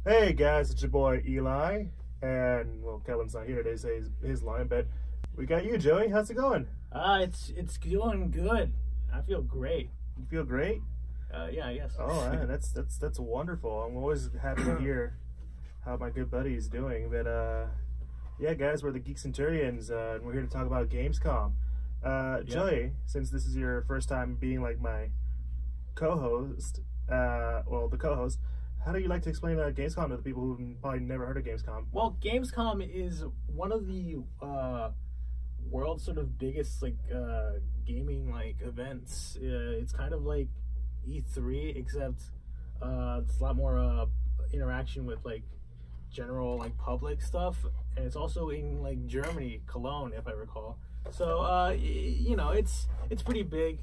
Hey guys, it's your boy Eli, and well, Kevin's not here today to say his line, but we got you, Joey. How's it going? It's going good. I feel great. You feel great? Yeah, I guess. Oh, man, that's wonderful. I'm always happy to hear how my good buddy is doing. But yeah, guys, we're the Geek Centurions, and we're here to talk about Gamescom. Joey, since this is your first time being like my co-host, well, the co-host. How do you like to explain Gamescom to the people who've probably never heard of Gamescom? Well, Gamescom is one of the world's sort of biggest gaming events. It's kind of like E3, except it's a lot more interaction with general public stuff, and it's also in Germany, Cologne, if I recall. So you know, it's pretty big.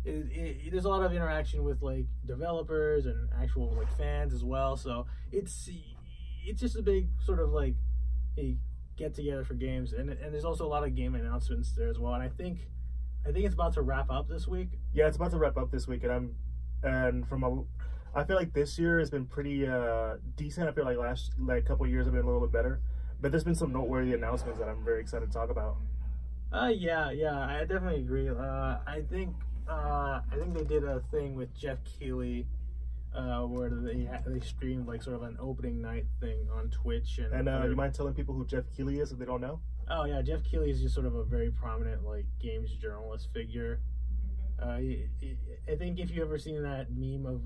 There's a lot of interaction with developers and actual fans as well, so it's just a big sort of a get together for games, and there's also a lot of game announcements there as well. And I think it's about to wrap up this week. Yeah, it's about to wrap up this week, and I feel like this year has been pretty decent. I feel like last couple of years have been a little bit better, but there's been some noteworthy announcements that I'm very excited to talk about. Yeah, I definitely agree. I think they did a thing with Jeff Keighley where they streamed sort of an opening night thing on Twitch. And you mind telling people who Jeff Keighley is if they don't know? Oh yeah, Jeff Keighley is just sort of a very prominent games journalist figure. I think if you ever seen that meme of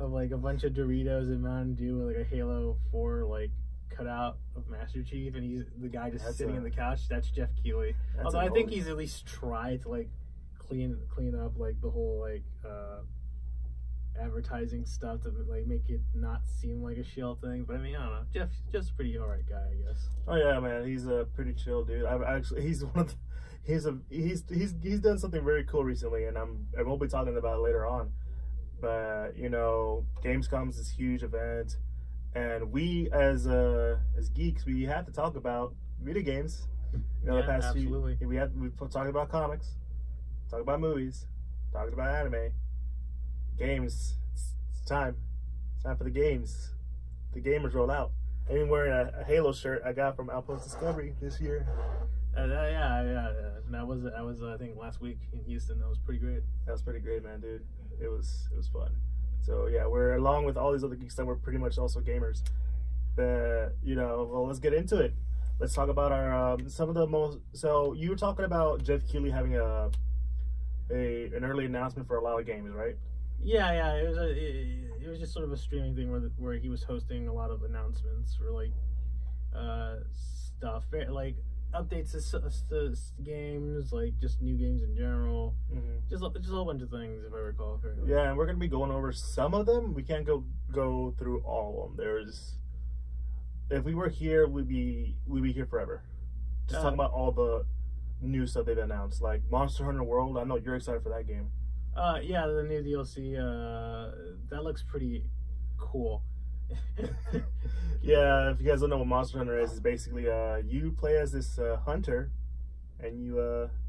of a bunch of Doritos and Mountain Dew with a Halo 4 cutout of Master Chief, and he's the guy just sitting on the couch. That's Jeff Keighley. Although I think he's at least tried to clean up the whole advertising stuff to make it not seem like a shill thing. But I mean, I don't know. Jeff's just a pretty alright guy, I guess. Oh yeah, man, he's a pretty chill dude. He's one of the, he's done something very cool recently, and I won't be talking about it later on. But you know, Gamescom's this huge event. And we, as geeks, we have to talk about video games. You know, yeah, the past absolutely. we've talked about comics, talked about movies, talked about anime, games. It's time. It's time for the games. The gamers roll out. I'm wearing a Halo shirt I got from Outpost Discovery this year. Yeah. That was I think last week in Houston. That was pretty great. That was pretty great, man, dude. It was fun. So yeah, we're along with all these other geeks that we're pretty much also gamers. But you know, well, let's get into it. Let's talk about our some of the most. So you were talking about Jeff Keighley having an early announcement for a lot of games, right? Yeah. It was just sort of a streaming thing where he was hosting a lot of announcements for stuff, updates to games, just new games in general, just a whole bunch of things, if I recall correctly. Yeah, and we're gonna be going over some of them. We can't go through all of them. If we were here, we'd be here forever. Just talking about all the new stuff they've announced, like Monster Hunter World. I know you're excited for that game. Yeah, the new DLC. That looks pretty cool. Yeah, if you guys don't know what Monster Hunter is, it's basically you play as this hunter, and you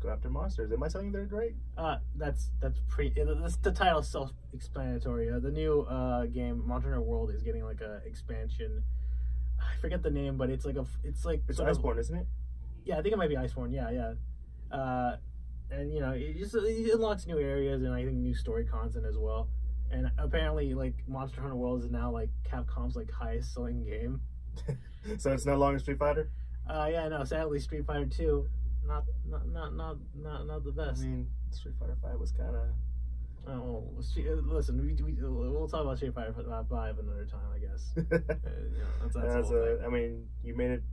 go after monsters. Am I telling you they're great? That's the title is self-explanatory. The new game Monster Hunter World is getting a expansion. I forget the name, but it's it's Iceborne, isn't it? Yeah, I think it might be Iceborne. Yeah. And you know, it unlocks new areas and I think new story content as well. And apparently, Monster Hunter World is now Capcom's highest selling game. So it's no longer Street Fighter. Yeah, no. Sadly, Street Fighter 2, not the best. I mean, Street Fighter 5 was kind of. Oh, listen, we'll talk about Street Fighter 5 another time, I guess. That's I mean, you made it.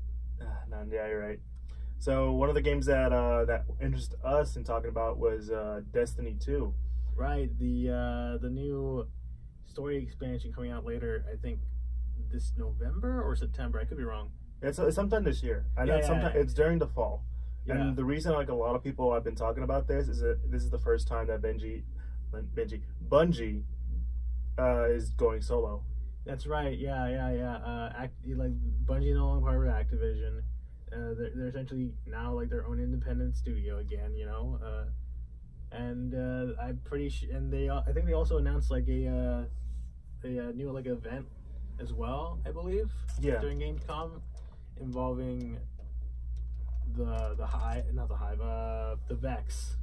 Yeah, you're right. So one of the games that interested us in talking about was Destiny 2. Right, the new story expansion coming out later. I think this November or September. I could be wrong. It's sometime this year. I know it's during the fall. Yeah. And the reason a lot of people have been talking about this is that this is the first time that Bungie is going solo. That's right. Yeah. Bungie no longer part of Activision. They're essentially now their own independent studio again. You know. And I'm pretty sure, and I think they also announced a a new like event as well, I believe. Yeah. During Gamescom, involving the Vex.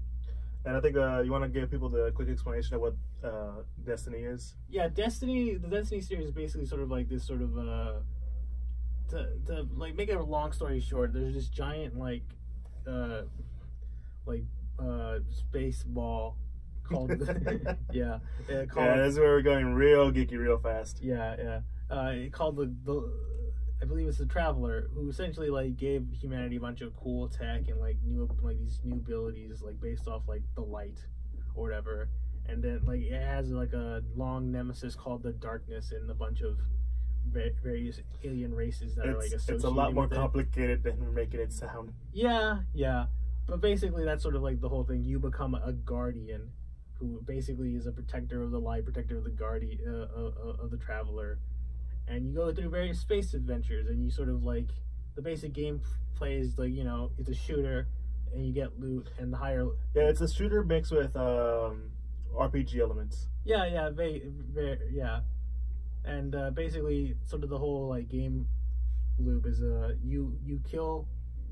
And I think you want to give people the quick explanation of what Destiny is. Yeah, the Destiny series is basically sort of like this sort of to like make a long story short. There's this giant space ball called called That's where we're going real geeky real fast. Called the I believe it's the Traveler, who essentially like gave humanity a bunch of cool tech and these new abilities like based off like the light or whatever. And then like it has like a long nemesis called the Darkness and a bunch of various alien races that are like associated. It's a lot more complicated than we're making it sound. Yeah. But basically that's sort of like the whole thing. You become a guardian who basically is a protector of the light, protector of the guardian of the Traveler. And you go through various space adventures, and you sort of like the basic game plays like it's a shooter, and you get loot and the higher. Yeah, it's a shooter mixed with RPG elements. Yeah, and basically sort of the whole like game loop is you kill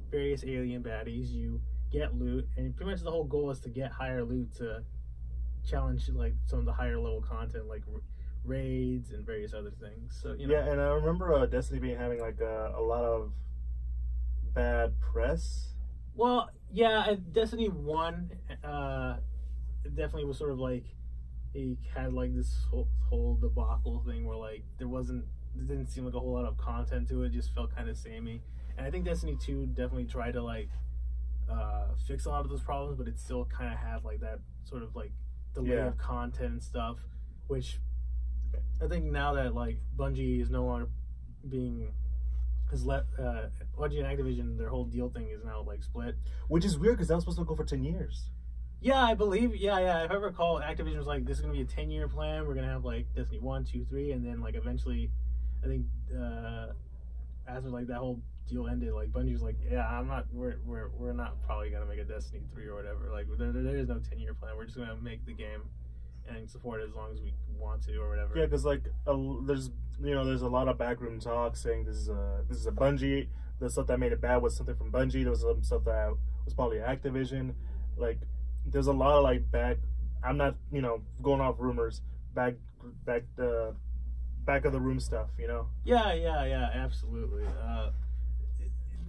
various alien baddies, you get loot, and pretty much the whole goal is to get higher loot to challenge like some of the higher level content like raids and various other things. So yeah, and I remember Destiny having like a lot of bad press. Well, yeah, Destiny 1 it definitely was sort of like it had like this whole debacle thing where like there didn't seem like a whole lot of content to it. It just felt kind of samey. And I think Destiny 2 definitely tried to like fix a lot of those problems, but it still kind of had like that sort of like delay of content and stuff, which I think now that like Bungie is no longer Bungie and Activision, their whole deal thing is now like split, which is weird because that was supposed to go for 10 years. Yeah, I believe. Yeah. If I recall, Activision was like, "This is gonna be a 10-year plan. We're gonna have like Destiny 1, 2, 3, and then like eventually, I think after like that whole deal ended, like Bungie was like, "Yeah, we're not probably gonna make a Destiny 3 or whatever. Like there is no 10-year plan. We're just gonna make the game and support it as long as we want to or whatever." Yeah, because like there's a lot of backroom talk saying this is a Bungie. The stuff that made it bad was something from Bungie. There was some stuff that was probably Activision. Like there's a lot of like I'm not going off rumors, back of the room stuff. Yeah, absolutely.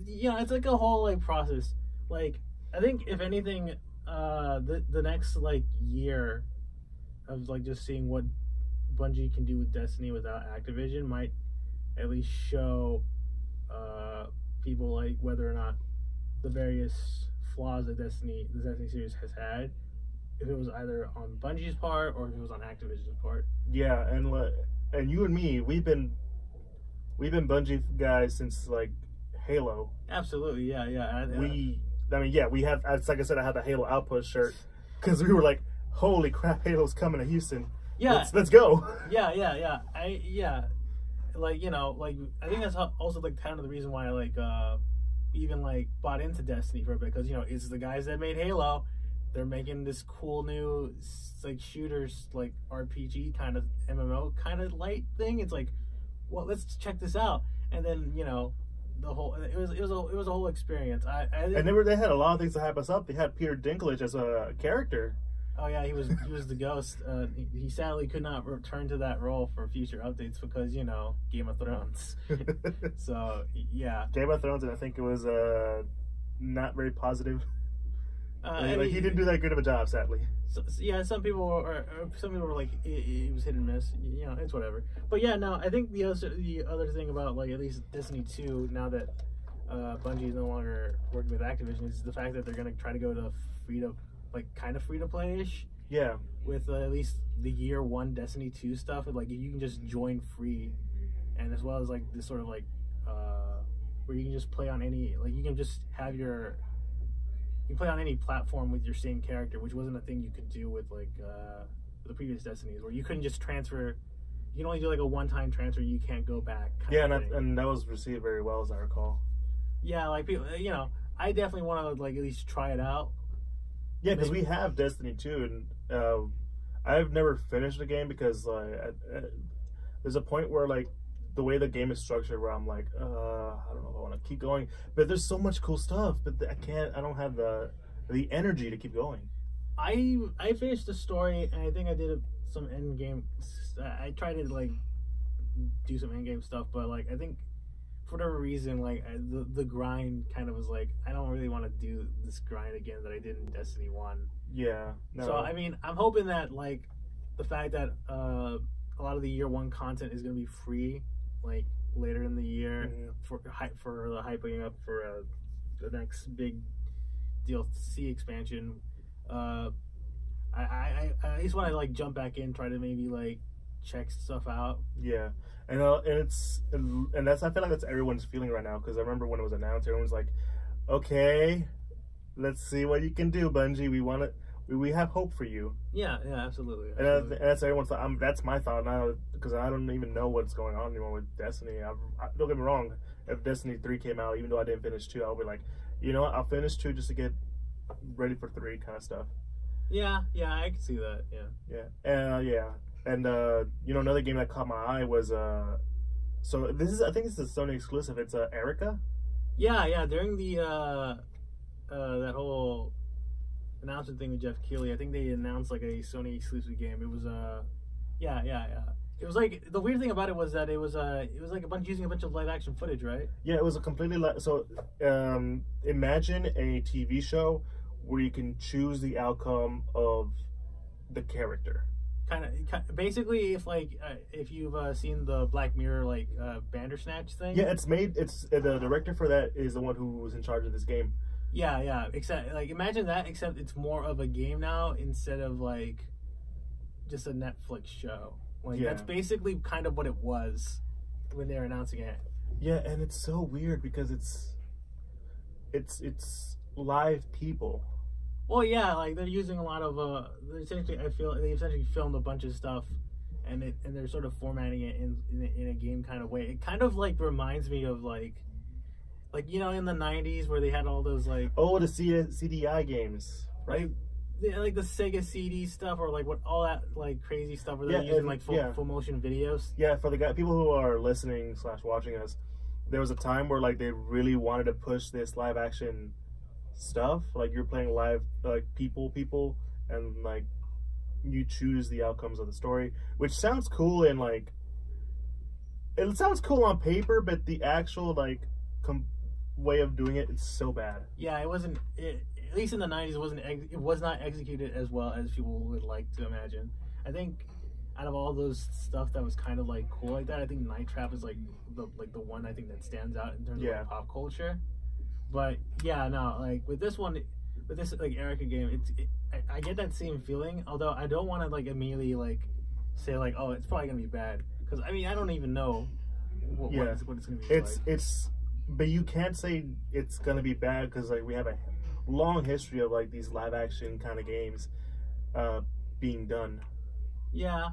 It's like a whole like process. Like I think if anything, the next like year of like just seeing what Bungie can do with Destiny without Activision might at least show people like whether or not the various flaws that the Destiny series has had, if it was either on Bungie's part or if it was on Activision's part. Yeah, and you and me, we've been Bungie guys since like Halo. Absolutely, yeah. We have. Like I said, I had the Halo Outpost shirt because we were like, "Holy crap, Halo's coming to Houston! Yeah, let's go!" Yeah. I think that's also like kind of the reason why I even like bought into Destiny for a bit, because it's the guys that made Halo. They're making this cool new like shooters, like RPG kind of MMO kind of light thing. It's like, well, let's check this out. And then the whole it was a whole experience. And they had a lot of things to hype us up. They had Peter Dinklage as a character. Oh yeah, he was the ghost. He sadly could not return to that role for future updates because Game of Thrones. So yeah, Game of Thrones, and I think it was not very positive. He didn't do that good of a job, sadly. So, yeah, some people were like it was hit and miss. It's whatever. But yeah, no, I think the other thing about like at least Destiny 2 now that Bungie is no longer working with Activision is the fact that they're gonna try to go to kind of free to play ish. Yeah. With at least the year 1 Destiny 2 stuff, like you can just join free, and as well as like this sort of like where you can just play on any you can play on any platform with your same character, which wasn't a thing you could do with the previous Destinies, where you couldn't just transfer. You can only do like a one-time transfer. You can't go back. And that was received very well, as I recall. Yeah, like people, I definitely want to like at least try it out. Yeah, because we have Destiny 2, and I've never finished the game because there's a point where like the way the game is structured, where I'm like, I don't know if I want to keep going. But there's so much cool stuff, but I don't have the energy to keep going. I finished the story, and I think I did some end game. I tried to like do some end game stuff, but like I think for whatever reason, like the grind kind of was like, I don't really want to do this grind again that I did in Destiny 1. Yeah. No. So I mean, I'm hoping that like the fact that a lot of the year 1 content is going to be free, like later in the year, for the hyping up for the next big DLC expansion. I at least want to like jump back in, try to maybe like check stuff out. Yeah, and that's, I feel like that's everyone's feeling right now, because I remember when it was announced, everyone's like, okay, let's see what you can do, Bungie. We have hope for you. Yeah, absolutely. And that's everyone's thought. That's my thought now, because I don't even know what's going on anymore with Destiny. Don't get me wrong, if Destiny 3 came out, even though I didn't finish 2, I'll be like, you know what, I'll finish 2 just to get ready for 3 kind of stuff. Yeah, I can see that. Yeah. And you know, another game that caught my eye was so I think it's a Sony exclusive. It's Erica. Yeah. During the that whole announcement thing with Jeff Keighley, I think they announced like a Sony exclusive game. It was yeah. It was like, the weird thing about it was that it was like using a bunch of live action footage, right? Yeah, it was a completely so imagine a TV show where you can choose the outcome of the character. Kind of basically, if you've seen the Black Mirror like Bandersnatch thing. Yeah, it's the director for that is the one who was in charge of this game. Yeah. Except like, imagine that, except it's more of a game now instead of like just a Netflix show. Like, that's basically kind of what it was when they were announcing it. Yeah, and it's so weird because it's live people. Well, yeah, like they're using a lot of I feel they essentially filmed a bunch of stuff, and they're sort of formatting it in a game kind of way. It kind of like reminds me of like you know, in the 90s where they had all those like the CDI games, right? Like the Sega CD stuff, or like all that like crazy stuff where they're using like full motion videos. Yeah, for the people who are listening / watching us, there was a time where like they really wanted to push this live action stuff. Like, you're playing live, like people, and like you choose the outcomes of the story, which sounds cool, and like it sounds cool on paper, but the actual like way of doing it's so bad. Yeah, it wasn't. At least in the 90s, it was not executed as well as people would like to imagine. I think out of all those stuff that was kind of like cool like that, I think Night Trap is like the one I think that stands out in terms of like pop culture. But yeah, no, like with this like Erica game, I get that same feeling. Although I don't want to like immediately like say like, oh, it's probably gonna be bad, because I mean, I don't even know what it's gonna be. But you can't say it's gonna be bad, because like we have a long history of like these live action kind of games being done. Yeah,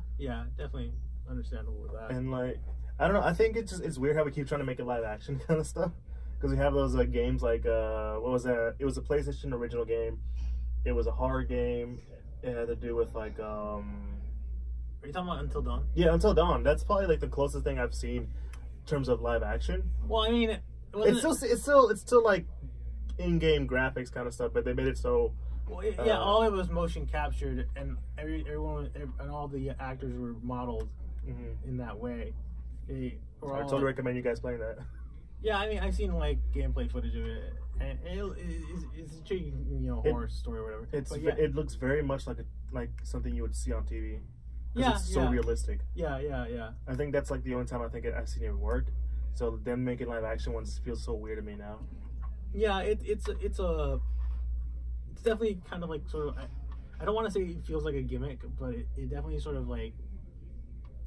definitely understandable with that. And like, I don't know, I think it's weird how we keep trying to make it live action kind of stuff, because we have those like games like what was that? It was a PlayStation original game. It was a horror game. It had to do with like Are you talking about Until Dawn? Yeah, Until Dawn. That's probably like the closest thing I've seen in terms of live action. Well, I mean, it's still like in-game graphics kind of stuff, but they made it so. Well, yeah, all it was motion captured, and everyone and all the actors were modeled in that way. I totally recommend you guys playing that. Yeah, I mean, I've seen like gameplay footage of it, and it's a intriguing, you know, horror story or whatever. It looks very much like something you would see on TV. Yeah, it's so realistic. Yeah. I think that's like the only time I think I've seen it work. So them making live action ones feels so weird to me now. Yeah, it's definitely kind of like sort of, I don't want to say it feels like a gimmick, but it definitely sort of like,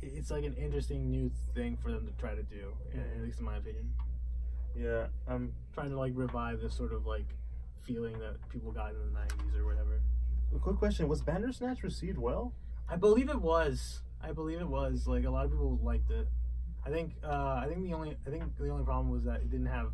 it's like an interesting new thing for them to try to do, at least in my opinion. Yeah, I'm trying to like revive this sort of like feeling that people got in the 90s or whatever. A quick question: was Bandersnatch received well? I believe it was. Like, a lot of people liked it. I think the only problem was that it didn't have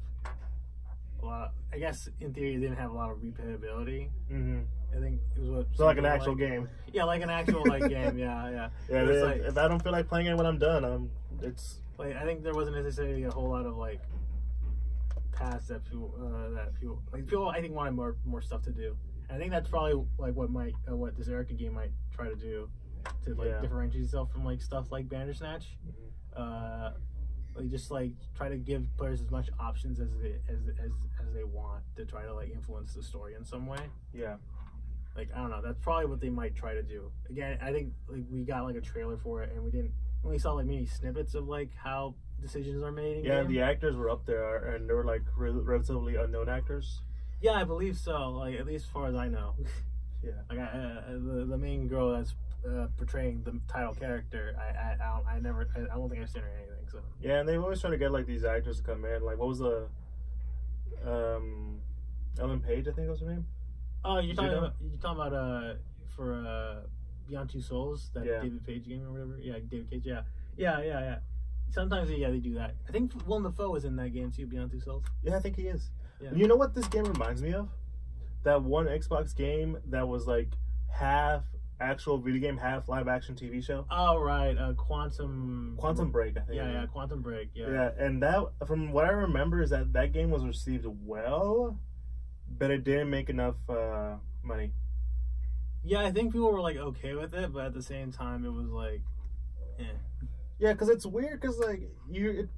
a lot. I guess in theory it didn't have a lot of replayability. I think it was like an actual game. Yeah, like an actual like game. Yeah. If I don't feel like playing it when I'm done, I'm it's like I think there wasn't necessarily a whole lot of like paths that people I think wanted more stuff to do. And I think that's probably like what this Erica game might try to do to like differentiate itself from like stuff like Bandersnatch. Like just like try to give players as much options as they want to try to like influence the story in some way. Yeah. Like I don't know, that's probably what they might try to do. Again, I think like we got like a trailer for it and we only saw like many snippets of like how decisions are made. Yeah, the actors were up there and they were like relatively unknown actors. Yeah, I believe so. Like at least as far as I know. Yeah. Like the main girl that's portraying the title character, I don't think I've seen her in anything. So yeah, and they always try to get like these actors to come in. Like what was the Ellen Page, I think was her name. Oh, you're talking about for Beyond Two Souls, that David Page game or whatever. Yeah, David Cage. Yeah. Sometimes they do that. I think Willem Dafoe was in that game too, Beyond Two Souls. Yeah, I think he is. Yeah. You know what this game reminds me of? That one Xbox game that was like half actual video game, half live action TV show. Oh right, Quantum Break, I think. Yeah, Quantum Break. Yeah. Yeah, and that, from what I remember, is that game was received well, but it didn't make enough money. Yeah, I think people were like okay with it, but at the same time, it was like, eh. Yeah, because it's weird. Because like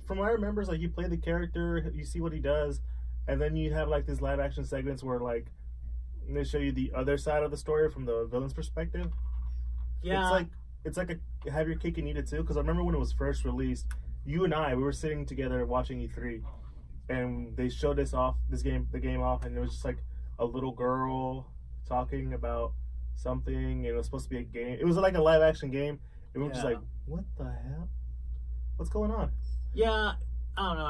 from what I remember, is like you play the character, you see what he does, and then you have like these live action segments where like they show you the other side of the story from the villain's perspective. Yeah, it's like a have your cake and eat it too. Because I remember when it was first released, you and I, we were sitting together watching E3, and they showed the game off, and it was just like a little girl talking about something, and it was supposed to be a game. It was like a live action game, and we were just like, what the hell? What's going on? Yeah, I don't know.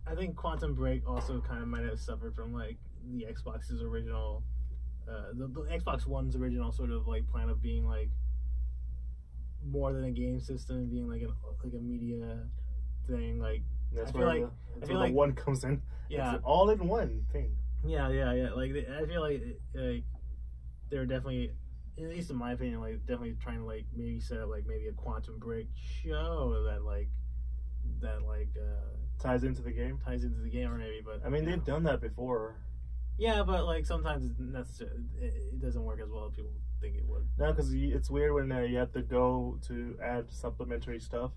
I think Quantum Break also kind of might have suffered from like the Xbox's original, the Xbox One's original sort of like plan of being like more than a game system, being like a media thing. Like that's where the one comes in. Yeah, it's all in one thing. Yeah. Like I feel like they're definitely, at least in my opinion, like definitely trying to like maybe set up like maybe a Quantum Break show that ties into the game, or maybe. But I mean, they've done that before. Yeah, but like sometimes it doesn't work as well as people think it would. No, because it's weird when you have to go to add supplementary stuff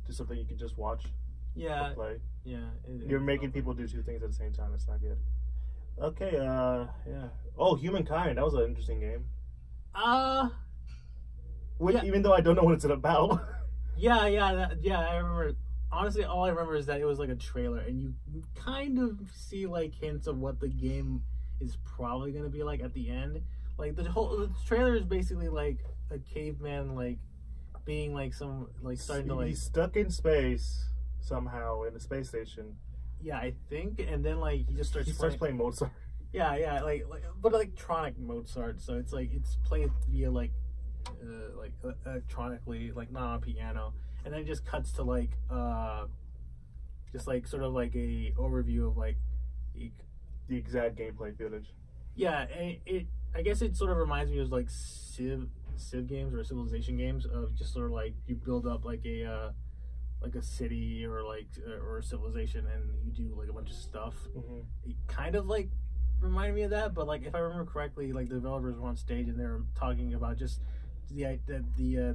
to something you can just watch. Yeah. Or play. Yeah. You're making people do two things at the same time. It's not good. Okay. Yeah. Oh, Humankind. That was an interesting game. Even though I don't know what it's about. Yeah. I remember. Honestly, all I remember is that it was like a trailer, and you kind of see like hints of what the game is probably going to be like at the end. Like the trailer is basically like a caveman like being like some like starting to like he's stuck in space somehow in a space station. Yeah, I think, and then like he starts playing Mozart. Yeah, like but electronic Mozart. So it's like it's played via like electronically, like not on a piano. And then it just cuts to like just like sort of like a overview of like the exact gameplay footage. Yeah, and I guess it sort of reminds me of like Civ games or Civilization games, of just sort of like you build up like a city or a civilization, and you do like a bunch of stuff. Mm-hmm. It kind of like reminded me of that, but like if I remember correctly, like the developers were on stage and they were talking about just the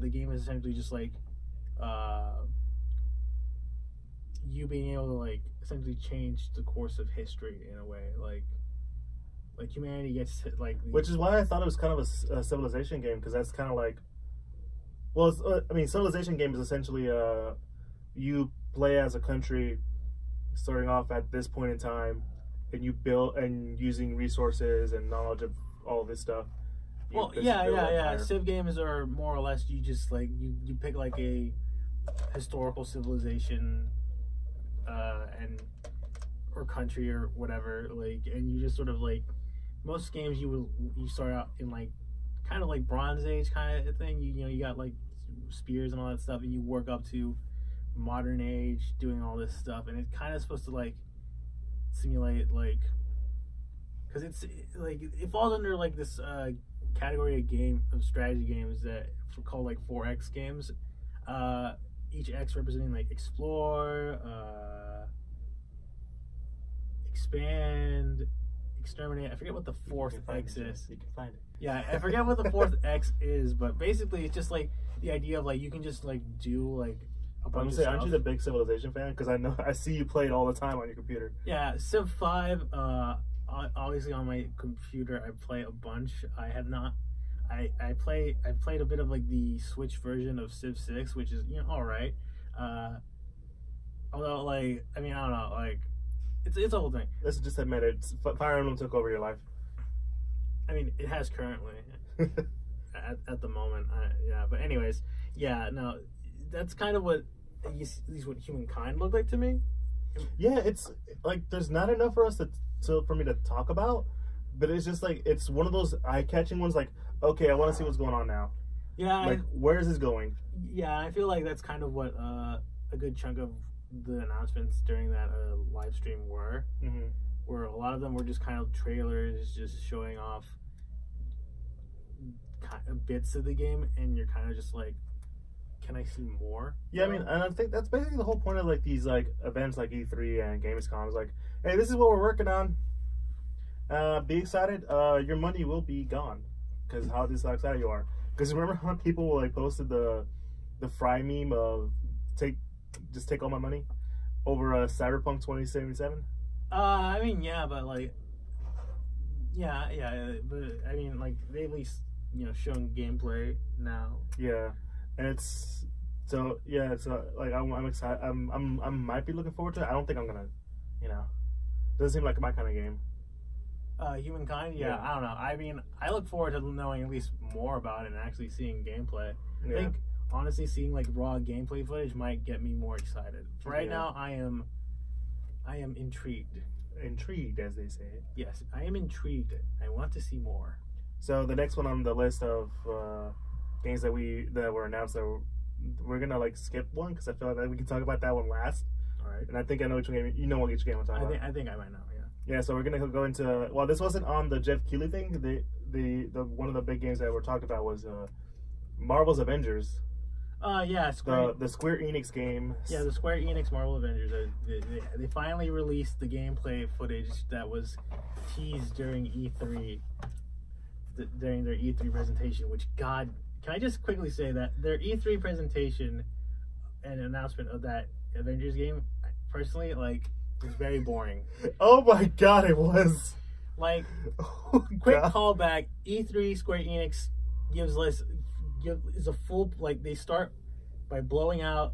game is essentially just like you being able to like essentially change the course of history in a way, like humanity gets to, like, which is why I thought it was kind of a civilization game, because that's kind of like, well, I mean, civilization game is essentially you play as a country starting off at this point in time, and you build, and using resources and knowledge of all this stuff. Well, yeah. Civ games are more or less you just like you pick like a historical civilization or country or whatever, like, and you just sort of like, most games you start out in like kind of like Bronze Age kind of thing. You know you got like spears and all that stuff, and you work up to modern age doing all this stuff, and it's kind of supposed to like simulate like, because it's like it falls under like this category of strategy games that called like 4X games, each X representing like explore, expand, exterminate. I forget what the fourth X is. You can find it. Yeah, I forget what the fourth X is, but basically it's just like the idea of like you can just like do like a bunch of stuff. Aren't you the big Civilization fan? Because I see you play it all the time on your computer. Yeah, Civ 5. Obviously on my computer I play a bunch. I have not. I played a bit of like the Switch version of Civ 6, which is all right. Although like I mean I don't know like it's a whole thing. Let's just admit it. Fire Emblem took over your life. I mean it has currently at the moment. Yeah, but anyways, yeah, no, that's kind of what at least what Humankind looked like to me. Yeah, it's like there's not enough for us for me to talk about, but it's just like it's one of those eye-catching ones. Like, okay, I want to see what's going on now. Yeah, like where is this going? Yeah, I feel like that's kind of what a good chunk of the announcements during that live stream were. Mm-hmm. Where a lot of them were just kind of trailers, just showing off bits of the game, and you're kind of just like, can I see more? Yeah, I mean, and I think that's basically the whole point of like these like events like E3 and Gamescom is like, hey, this is what we're working on. Be excited. Your money will be gone because how excited you are. Because remember how people like posted the Fry meme of take all my money over Cyberpunk 2077? I mean, yeah, but like, yeah, but I mean, like they at least shown gameplay now. Yeah. And it's so yeah. So like I'm excited. I might be looking forward to it. I don't think I'm gonna, doesn't seem like my kind of game. Humankind. Yeah, I don't know. I mean, I look forward to knowing at least more about it and actually seeing gameplay. I think honestly, seeing like raw gameplay footage might get me more excited. For right now, I am intrigued. Intrigued, as they say. Yes, I am intrigued. I want to see more. So the next one on the list of games that were announced, that we're gonna like skip one because I feel like we can talk about that one last. All right. And I think I know which game. You know which game I'm talking about. I think I might know. Yeah. Yeah. So we're gonna go into. Well, this wasn't on the Jeff Keighley thing. The one of the big games that were talked about was Marvel's Avengers. Yeah. The Square Enix game. Yeah, the Square Enix Marvel Avengers. They finally released the gameplay footage that was teased during E3. During their E3 presentation, which God. Can I just quickly say that their E3 presentation and announcement of that Avengers game, personally, like, was very boring. Oh my God, it was. Like, quick callback, E3 Square Enix is a full, like, they start by blowing out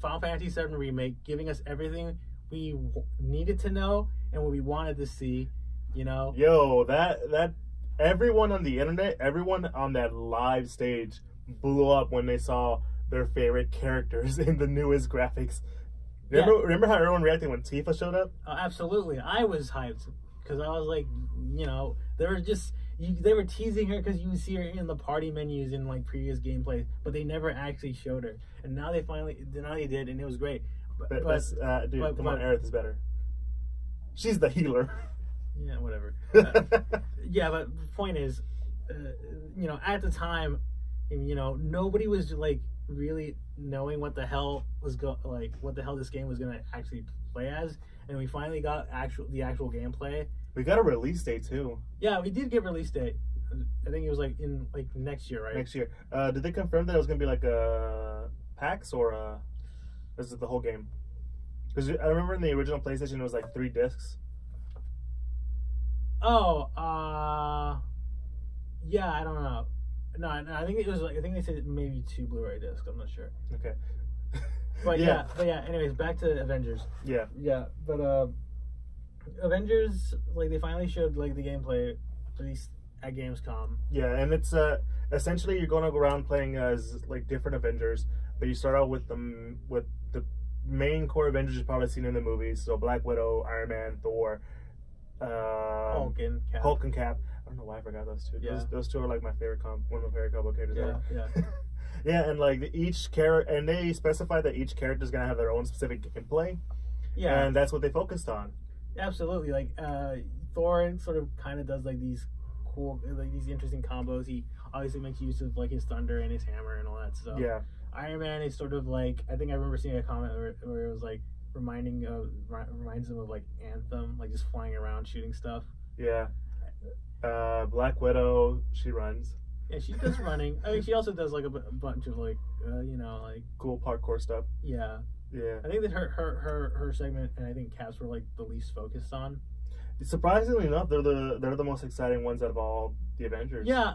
Final Fantasy VII Remake, giving us everything we needed to know and what we wanted to see, Yo, that everyone on the internet, everyone on that live stage blew up when they saw their favorite characters in the newest graphics. Remember how everyone reacted when Tifa showed up? Absolutely. I was hyped because I was like, they were teasing her because you would see her in the party menus in like previous gameplays, but they never actually showed her. And now they did, and it was great. Dude, come on, Aerith is better. She's the healer. Yeah, whatever. Yeah, but the point is, at the time, nobody was like really knowing what the hell this game was gonna actually play as, and we finally got the actual gameplay. We got a release date too. Yeah, we did get release date. I think it was like in like next year, right? Next year. Did they confirm that it was gonna be like a PAX or is it the whole game? Because I remember in the original PlayStation it was like 3 discs. Oh, yeah, I don't know. No, I think it was. I think they said maybe 2 Blu-ray discs. I'm not sure. Okay. But yeah. Anyways, back to Avengers. Yeah. Yeah, but Avengers, like they finally showed like the gameplay, at least at Gamescom. Yeah, and it's essentially you're going to go around playing as like different Avengers, but you start out with the main core Avengers you've probably seen in the movies. So Black Widow, Iron Man, Thor. Hulk and Cap. I don't know why I forgot those two. Yeah. Those two are like one of my favorite comic book characters. Yeah. Yeah, and like each character, and they specify that each character is gonna have their own specific gameplay. Yeah, and that's what they focused on. Absolutely, like Thor sort of kind of does like these cool, like these interesting combos. He obviously makes use of like his thunder and his hammer and all that stuff. Yeah. Iron Man is sort of like, I think I remember seeing a comment where it was like reminds them of like Anthem, like just flying around shooting stuff. Yeah. Black Widow, she runs. Yeah, she does running. I mean, she also does like a bunch of like, like cool parkour stuff. Yeah. Yeah. I think that her segment and I think Cap's were like the least focused on. Surprisingly enough, they're the most exciting ones out of all the Avengers. Yeah.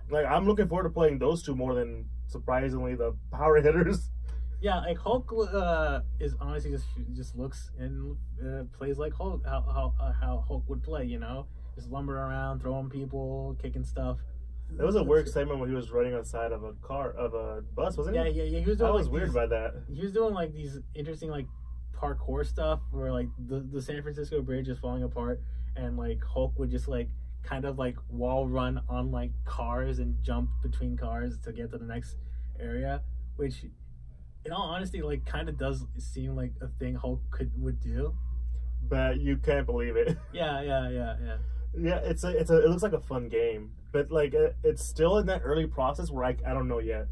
Like I'm looking forward to playing those two more than surprisingly the power hitters. Yeah, like Hulk is honestly just looks and plays like Hulk, how Hulk would play, just lumbering around, throwing people, kicking stuff. There was a weird segment where he was running on the side of a bus, wasn't he? Yeah. He was doing, I was weird by that. He was doing like these interesting like parkour stuff where like the San Francisco Bridge is falling apart, and like Hulk would just like kind of like wall run on like cars and jump between cars to get to the next area, which in all honesty like kind of does seem like a thing Hulk would do. But you can't believe it. Yeah. Yeah, it looks like a fun game, but like it's still in that early process where I don't know yet.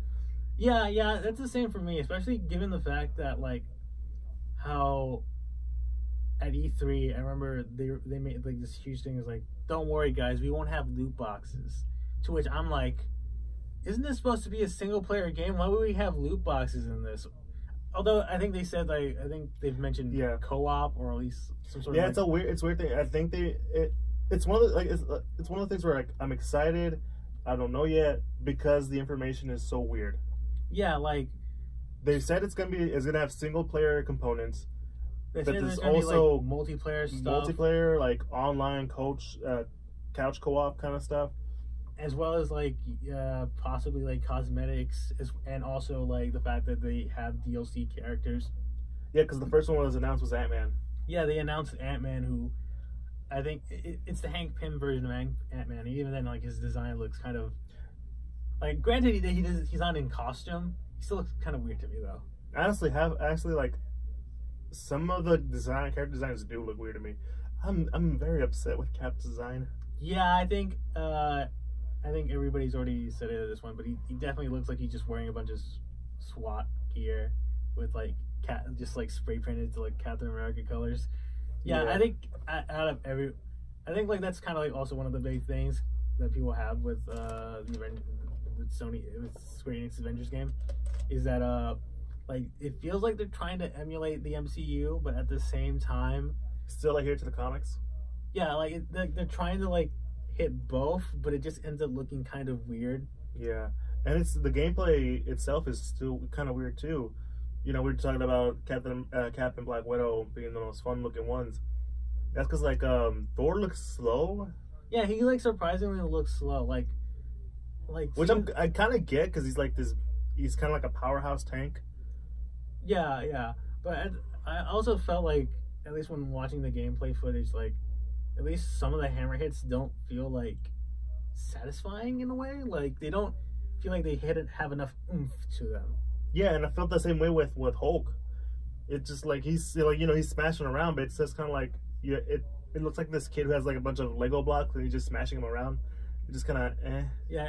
Yeah, that's the same for me, especially given the fact that like how at E3 I remember they made like this huge thing is like, don't worry guys, we won't have loot boxes. To which I'm like, isn't this supposed to be a single player game? Why would we have loot boxes in this? Although I think they said like I think they've mentioned co-op or at least some sort of it's a weird thing. I think it's one of the it's one of the things where like I'm excited, I don't know yet because the information is so weird. Yeah, like they said it's gonna have single player components. They said there's also be, like, multiplayer stuff, multiplayer like online couch co-op kind of stuff, as well as like possibly like cosmetics, and also like the fact that they have DLC characters. Yeah, because the first one was announced was Ant-Man. Yeah, they announced Ant-Man, who I think it's the Hank Pym version of Ant-Man. Even then, like his design looks kind of like. Granted, he's not in costume. He still looks kind of weird to me, though. Honestly, like some of the character designs do look weird to me. I'm very upset with Cap's design. Yeah, I think everybody's already said it at this one, but he definitely looks like he's just wearing a bunch of SWAT gear with like just like spray printed to like Captain America colors. Yeah. I think out of I think like that's kind of like also one of the big things that people have with with Sony, with Square Enix Avengers game, is that like it feels like they're trying to emulate the MCU, but at the same time still adhere to the comics. Yeah, like they're trying to like hit both, but it just ends up looking kind of weird. Yeah, and it's the gameplay itself is still kind of weird too. We were talking about Captain Black Widow being the most fun looking ones. That's because like Thor looks slow. Yeah, he like surprisingly looks slow. Like which I kind of get because he's like this. He's kind of like a powerhouse tank. Yeah, but I also felt like at least when watching the gameplay footage, like at least some of the hammer hits don't feel like satisfying in a way. Like they don't feel like they have enough oomph to them. Yeah, and I felt the same way with Hulk. It's just like he's like he's smashing around, but it's just kind of like it looks like this kid who has like a bunch of Lego blocks and he's just smashing them around. It just kind of Yeah.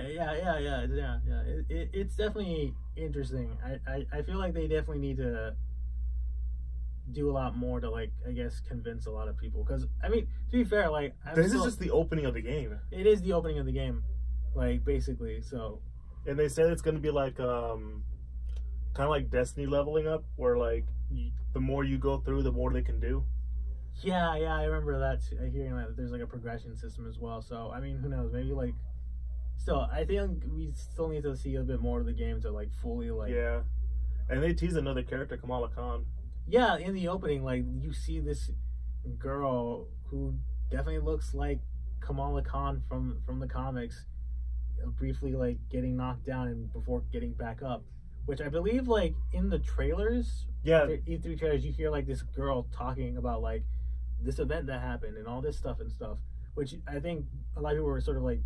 It's definitely interesting. I feel like they definitely need to do a lot more to like I guess convince a lot of people, because I mean to be fair, like this is just the opening of the game. It is the opening of the game, like basically. So and they said it's going to be like kind of like Destiny leveling up, where like the more you go through, the more they can do. Yeah, I remember that. Hearing that there's like a progression system as well. So I mean, who knows? Maybe like, still, I think we still need to see a bit more of the game to like fully like. Yeah, and they tease another character, Kamala Khan. Yeah, in the opening, like you see this girl who definitely looks like Kamala Khan from the comics, briefly like getting knocked down and before getting back up. Which I believe, like in the trailers, E3 trailers, you hear like this girl talking about like this event that happened and all this stuff, which I think a lot of people were sort of like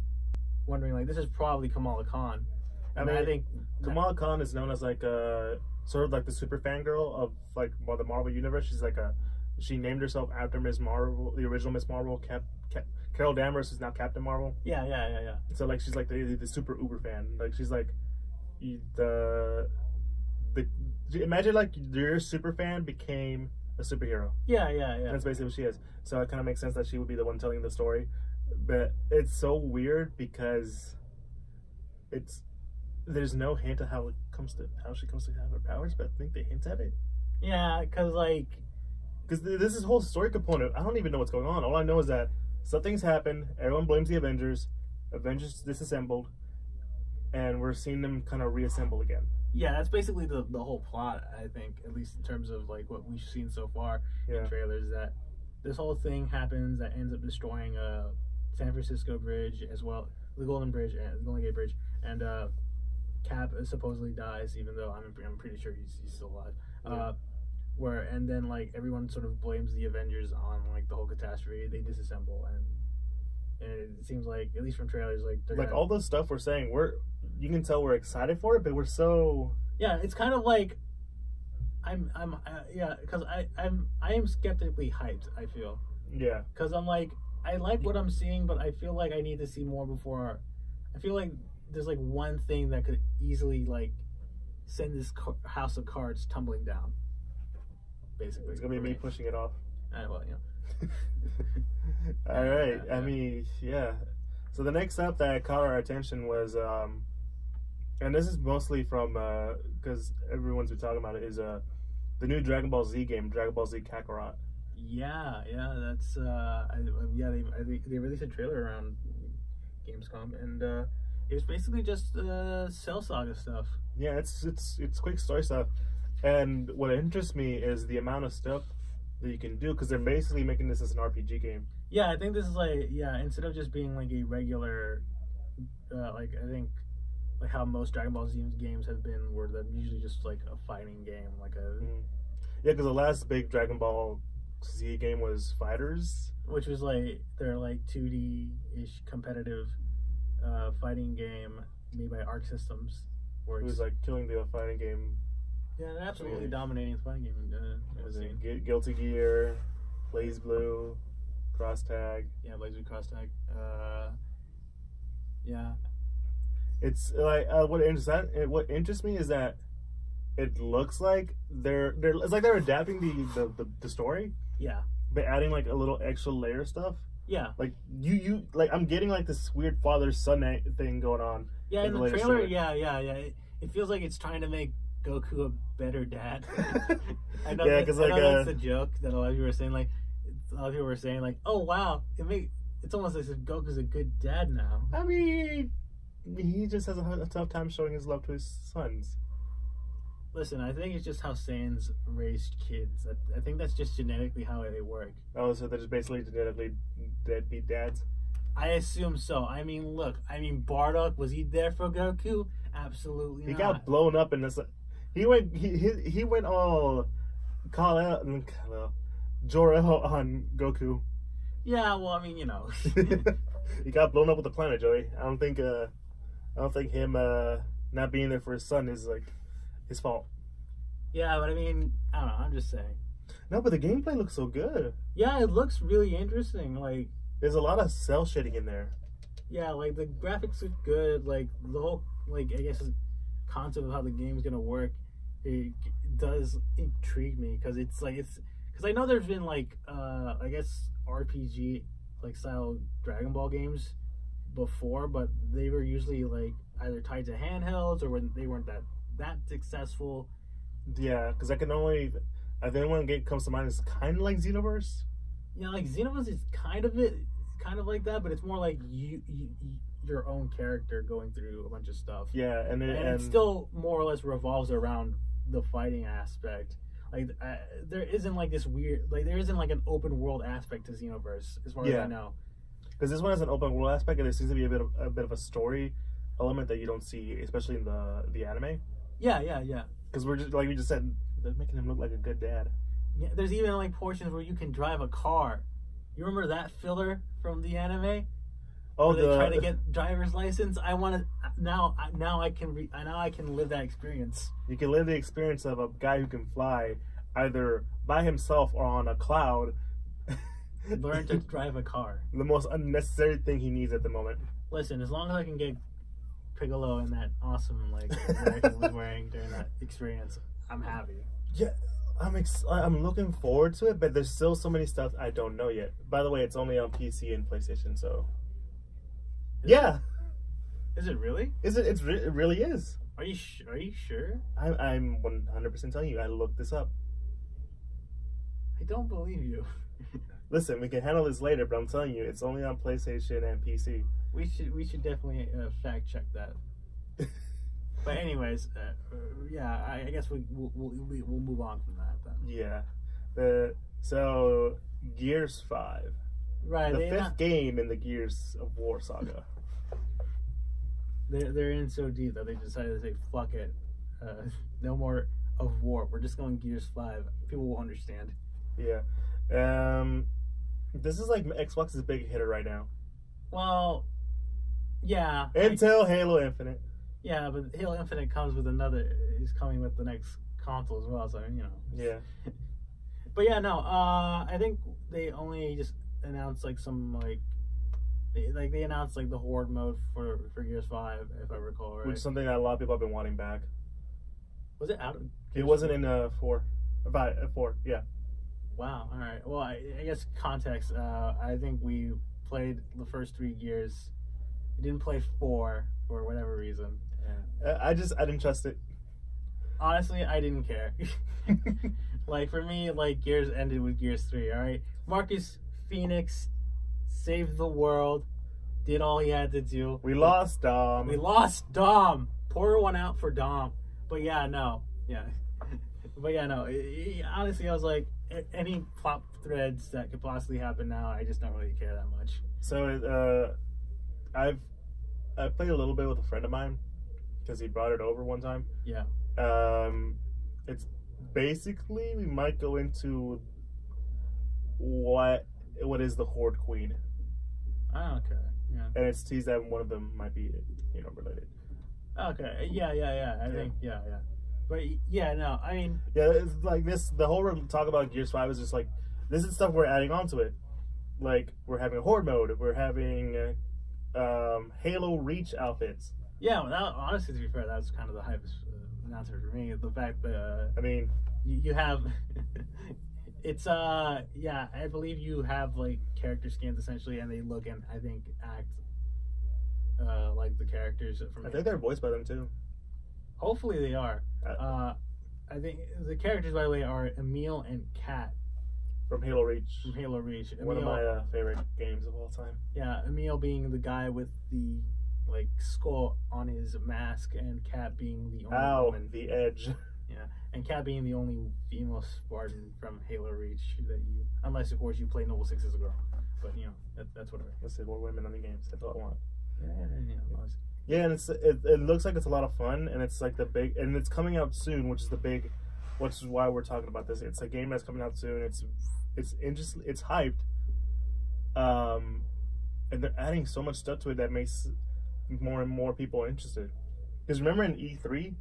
wondering, like this is probably Kamala Khan. I mean, I think Kamala Khan is known as like sort of like the super fangirl of like the Marvel universe. She's like she named herself after Ms. Marvel, the original Ms. Marvel. Carol Danvers is now Captain Marvel. Yeah. So like she's like the super uber fan. Like she's like imagine like your super fan became a superhero. Yeah. That's basically what she is. So it kind of makes sense that she would be the one telling the story. But it's so weird because there's no hint of how she comes to have her powers, but I think they hint at it. Yeah, because this is whole story component. I don't even know what's going on. All I know is that something's happened. Everyone blames the Avengers. Avengers disassembled, and we're seeing them kind of reassemble again. Yeah, that's basically the whole plot. I think, at least in terms of like what we've seen so far in trailers, that this whole thing happens that ends up destroying San Francisco Bridge as well, the Golden Bridge and the Golden Gate Bridge, and Cap supposedly dies, even though I'm pretty sure he's still alive. And then like everyone sort of blames the Avengers on like the whole catastrophe. They disassemble, and it seems like, at least from trailers, like they're all the stuff we're saying, you can tell we're excited for it, but we're so it's kind of like because I am skeptically hyped. I feel because I'm like, I like what I'm seeing, but I feel like I need to see more before. I feel like there's like one thing that could easily like send this house of cards tumbling down. Basically, it's gonna be me pushing it off. Well, all right. I mean, So the next up that caught our attention was, and this is mostly from because everyone's been talking about it, is the new Dragon Ball Z game, Dragon Ball Z Kakarot. Yeah, that's they released a trailer around Gamescom, and it was basically just Cell Saga stuff. Yeah, it's quick story stuff, and what interests me is the amount of stuff that you can do, because they're basically making this as an RPG game. Yeah, I think this is like instead of just being like a regular, I think like how most Dragon Ball Z games have been, where they're usually just like a fighting game, like a. Because the last big Dragon Ball Z game was Fighters, which was like their like 2D-ish competitive fighting game made by Arc Systems. Where it was like killing the fighting game. Yeah, they're absolutely dominating the fighting game. Guilty Gear, Blaze Blue, Cross Tag. Yeah, Blaze Blue, Cross Tag. It's like what interests me is that it looks like it's like they're adapting the story. Yeah. But adding like a little extra layer stuff. Yeah. Like you like I'm getting like this weird father-son thing going on. Yeah, in the trailer, it feels like it's trying to make Goku a better dad. I know that's the joke that a lot of people were saying. Like, oh wow, it's almost as if Goku's a good dad now. I mean, he just has a tough time showing his love to his sons. Listen, I think it's just how Saiyans raised kids. I think that's just genetically how they work. Oh, so they're just basically genetically deadbeat dads? I assume so. I mean, look. Bardock, was he there for Goku? Absolutely not. He got blown up in this. He went all Jor-El on Goku. Yeah, well, I mean, He got blown up with the planet, Joey. I don't think him not being there for his son is like his fault. Yeah, but I mean, I don't know. I'm just saying. No, but the gameplay looks so good. Yeah, it looks really interesting. Like, there's a lot of cell shading in there. Yeah, like the graphics look good. Like the whole, I guess, concept of how the game's gonna work, it does intrigue me because because I know there's been I guess RPG style Dragon Ball games before, but they were usually either tied to handhelds or when they weren't that successful. Yeah, because I think one game comes to mind is kind of like Xenoverse. Yeah, Xenoverse is kind of like that, but it's more like your own character going through a bunch of stuff. Yeah, and it still more or less revolves around the fighting aspect. There isn't this weird there isn't an open world aspect to Xenoverse as far as I know. Because this one has an open world aspect, and there seems to be a bit of a story element that you don't see, especially in the anime. Yeah. Because we're just like we just said, they're making him look like a good dad. Yeah, there's even portions where you can drive a car. You remember that filler from the anime? Oh, they try to get driver's license. I want to now I can live that experience. You can live the experience of a guy who can fly either by himself or on a cloud. Learn to drive a car. The most unnecessary thing he needs at the moment. Listen, as long as I can get Piccolo in that awesome like wear he was wearing during that experience, I'm happy. Yeah, I'm looking forward to it, but there's still so many stuff I don't know yet. By the way, it's only on PC and PlayStation, so yeah. Is it really? Is it? It really is. Are you sure? I'm 100% telling you. I looked this up. I don't believe you. Listen, we can handle this later, but I'm telling you, it's only on PlayStation and PC. We should definitely fact check that. But anyways, yeah, I guess we'll move on from that then. Yeah. So Gears 5, Right. the fifth game in the Gears of War saga. They're in so deep that they decided to say, "Fuck it, no more of War. We're just going Gears 5. People will understand." Yeah. This is like Xbox's big hitter right now. Well, yeah. Until Halo Infinite. Yeah, but Halo Infinite is coming with the next console as well, so you know. Yeah. But yeah, no. I think they only just announced like some they announced like the Horde mode for Gears 5, if I recall, right? Which is something that a lot of people have been wanting back. Was it out of? It wasn't in 4. 4, yeah. Wow. All right. Well, I guess context. I think we played the first 3 Gears. We didn't play 4 for whatever reason. Yeah. I didn't trust it. Honestly, I didn't care. Like for me, like Gears ended with Gears 3. All right, Marcus Phoenix saved the world, did all he had to do. We lost Dom. Pour one out for Dom. But yeah, no. Honestly, I was like, any plot threads that could possibly happen now, I just don't really care that much. So I played a little bit with a friend of mine because he brought it over one time. Yeah. It's basically, we might go into what is the Horde Queen. Oh, okay. Yeah. And it's teased that one of them might be, related. Okay. Yeah. I think. Yeah. But yeah, no. I mean. Yeah, it's like this. The whole talk about Gears 5 is just like, this is stuff we're adding onto it. Like, we're having a Horde mode. We're having Halo Reach outfits. Yeah, well, honestly, to be fair, that's kind of the hype announcement for me. The fact that I mean, you have it's I believe you have like character skins essentially, and they look and I think act like the characters from. I think they're voiced by them too. Hopefully they are. I think the characters, by the way, are Emil and Kat from Halo Reach. Emil, one of my favorite games of all time. Yeah, Emil being the guy with the like skull on his mask, and Kat being the only woman. The edge. Yeah, and Kat being the only female Spartan from Halo Reach that you, unless of course you play Noble 6 as a girl, but you know that's whatever. Let's say more women on the games. That's all I want. Yeah, and it looks like it's a lot of fun, and it's like and it's coming out soon, which is why we're talking about this. It's a game that's coming out soon. It's interesting. It's hyped. And they're adding so much stuff to it that makes more and more people interested. Because remember in E3,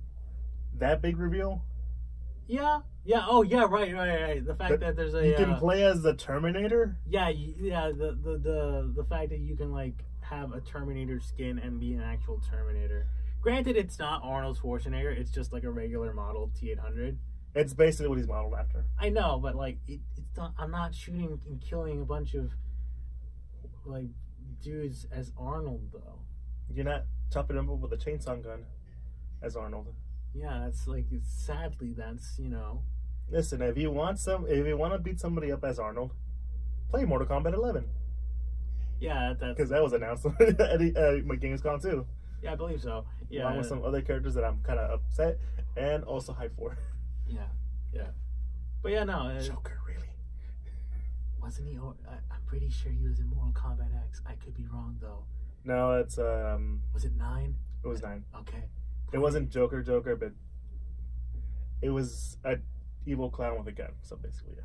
that big reveal? Yeah. Oh, yeah. Right. The fact that there's you can play as the Terminator. Yeah. The fact that you can like have a Terminator skin and be an actual Terminator. Granted, it's not Arnold Schwarzenegger. It's just like a regular model T-800. It's basically what he's modeled after. I know, but like it's not. I'm not shooting and killing a bunch of like dudes as Arnold though. You're not chopping him up with a chainsaw gun as Arnold. Yeah, that's like sadly that's Listen, if you want to beat somebody up as Arnold, play Mortal Kombat 11. Yeah, because that was announced at Gamescom too. Yeah, I believe so. Yeah, along with some other characters that I'm kind of upset and also hyped for. Yeah. But yeah, no. Joker, really? Wasn't he? I'm pretty sure he was in Mortal Kombat X. I could be wrong though. No, it's Was it 9? It was 9. Okay. It wasn't Joker, but it was an evil clown with a gun. So basically, yeah.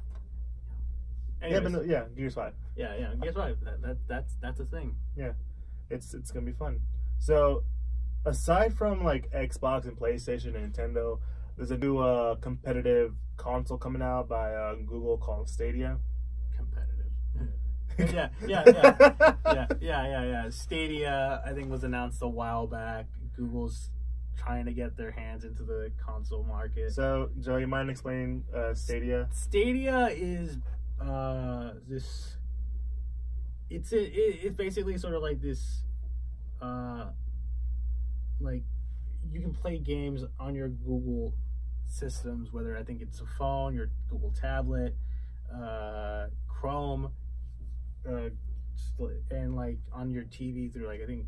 Anyways, Yeah, but no, Gears 5. Yeah. Gears 5. That's a thing. Yeah, it's gonna be fun. So, aside from like Xbox and PlayStation and Nintendo, there's a new competitive console coming out by Google called Stadia. Yeah. Stadia, I think, was announced a while back. Google's trying to get their hands into the console market. So, Joe, you mind explaining Stadia? Stadia is this. It's basically sort of like this, like you can play games on your Google systems, whether I think it's a phone, your Google tablet, Chrome, and like on your TV through like I think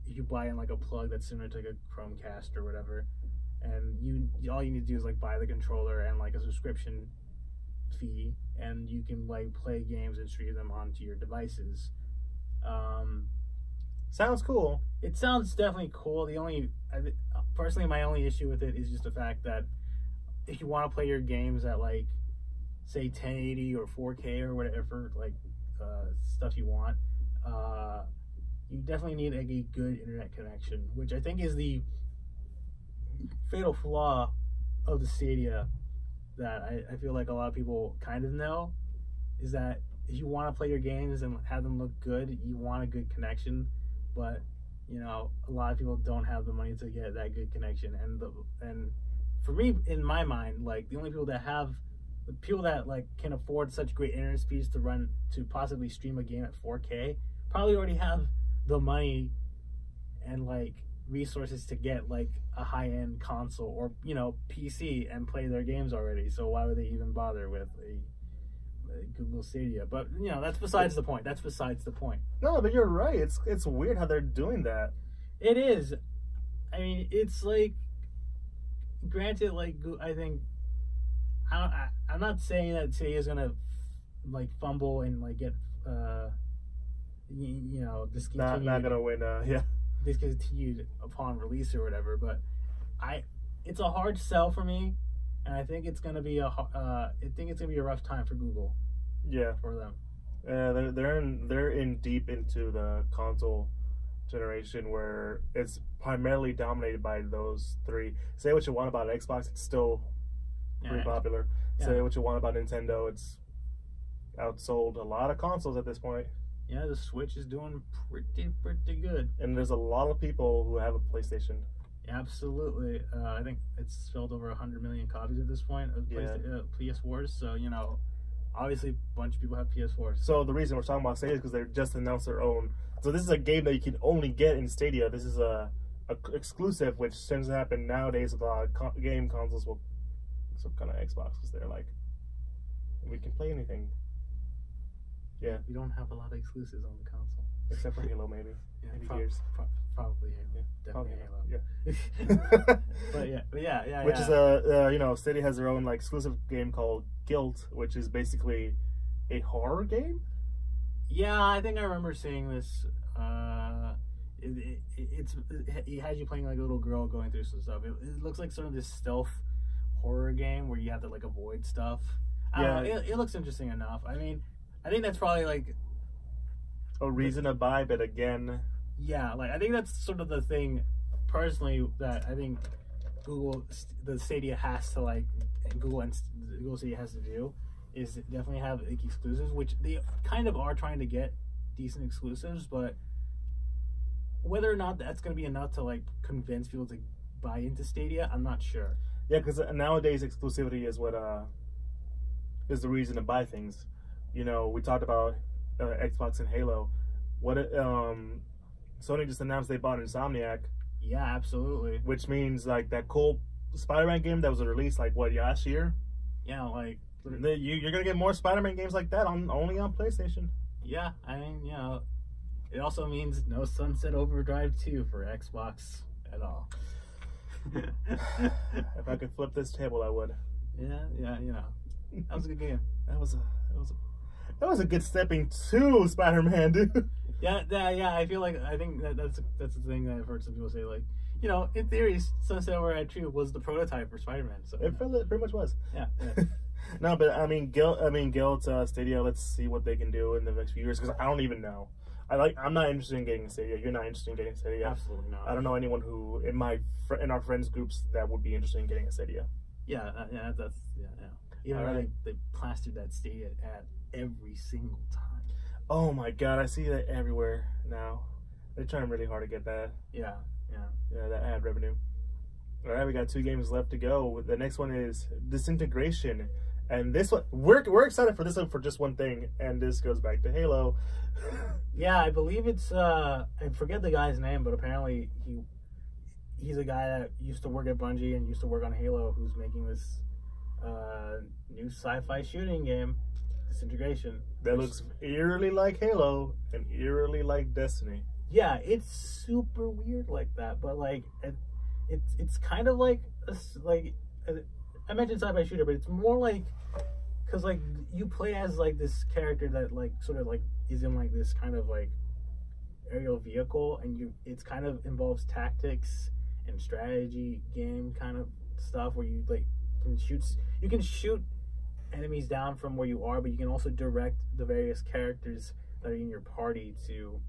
you buy in like a plug that's similar to like a Chromecast or whatever, and all you need to do is like buy the controller and like a subscription fee, and you can like play games and stream them onto your devices. Sounds cool. It sounds definitely cool. Personally, my only issue with it is just the fact that if you want to play your games at like say 1080 or 4K or whatever like stuff you want, you definitely need like a good internet connection, which I think is the fatal flaw of the Stadia that I feel like a lot of people kind of know, is that if you want to play your games and have them look good, you want a good connection, but you know, a lot of people don't have the money to get that good connection, and for me, in my mind, like the only people that like can afford such great internet speeds to possibly stream a game at 4K probably already have the money and like resources to get like a high-end console or, you know, PC and play their games already. So why would they even bother with a Google Stadia? But you know, that's besides the point. No, but you're right. It's weird how they're doing that. It is. I mean, it's like, granted, like I think I'm not saying that Stadia is gonna like fumble and like get you know, discontinued. Not gonna win. Yeah. Discontinued upon release or whatever, but it's a hard sell for me, and I think it's gonna be a rough time for Google. Yeah, for them. They're in deep into the console generation where it's primarily dominated by those three. Say what you want about Xbox, it's still pretty popular. Yeah. Say what you want about Nintendo, it's outsold a lot of consoles at this point. Yeah, the Switch is doing pretty good. And there's a lot of people who have a PlayStation. Absolutely. I think it's sold over 100 million copies at this point of PS4s. So, you know, obviously a bunch of people have PS4s. So the reason we're talking about Stadia is because they just announced their own. So this is a game that you can only get in Stadia. This is a exclusive, which tends to happen nowadays with a lot of game consoles. Well, some kind of Xbox, because they're like, we can play anything. Yeah, we don't have a lot of exclusives on the console, except for Halo, maybe. Yeah, maybe Gears. Probably Halo. Definitely Halo. Yeah. but yeah. Which is you know, Stadia has their own like exclusive game called Guilt, which is basically a horror game. Yeah, I think I remember seeing this. It has you playing like a little girl going through some stuff. It looks like sort of this stealth horror game where you have to like avoid stuff. I don't know, it looks interesting enough. I mean, I think that's probably like a reason to buy, but again, yeah, like I think that's sort of the thing personally that I think the Stadia has to like, and Google Stadia has to do, is definitely have like exclusives, which they kind of are trying to get decent exclusives, but whether or not that's going to be enough to like convince people to buy into Stadia, I'm not sure. Yeah, because nowadays exclusivity is what is the reason to buy things. You know, we talked about Xbox and Halo. What Sony just announced they bought Insomniac. Yeah, absolutely. Which means like that cool Spider-Man game that was released like what, last year? Yeah, like you're gonna get more Spider-Man games like that only on PlayStation. Yeah, I mean, you know, it also means no Sunset Overdrive 2 for Xbox at all. If I could flip this table, I would. Yeah, you know, that was a good game. That was a good stepping to Spider-Man, dude. Yeah. I think that's the thing that I've heard some people say, like, you know, in theory, Sunset Overdrive 2 was the prototype for Spider-Man. So it pretty much was. Yeah. No, but I mean, Guild Stadia. Let's see what they can do in the next few years, because I don't even know. I'm not interested in getting Stadia. You're not interested in getting Stadia. Absolutely not. I don't know anyone who in our friends groups that would be interested in getting a Stadia. Yeah. Even though they plastered that Stadia ad every single time. Oh my god, I see that everywhere now. They're trying really hard to get that. Yeah. Yeah. that ad revenue. All right, we got 2 games left to go. The next one is Disintegration, and this one we're excited for this one for just one thing, and this goes back to Halo. Yeah, I believe it's I forget the guy's name, but apparently he's a guy that used to work at Bungie and used to work on Halo, who's making this new sci-fi shooting game, Disintegration. That looks eerily like Halo and eerily like Destiny. Yeah, it's super weird like that, but like it's kind of like I mentioned sci-fi shooter, but it's more like, because like you play as like this character that like sort of like is in like this kind of like aerial vehicle, and it's kind of involves tactics and strategy game kind of stuff where you like you can shoot enemies down from where you are, but you can also direct the various characters that are in your party to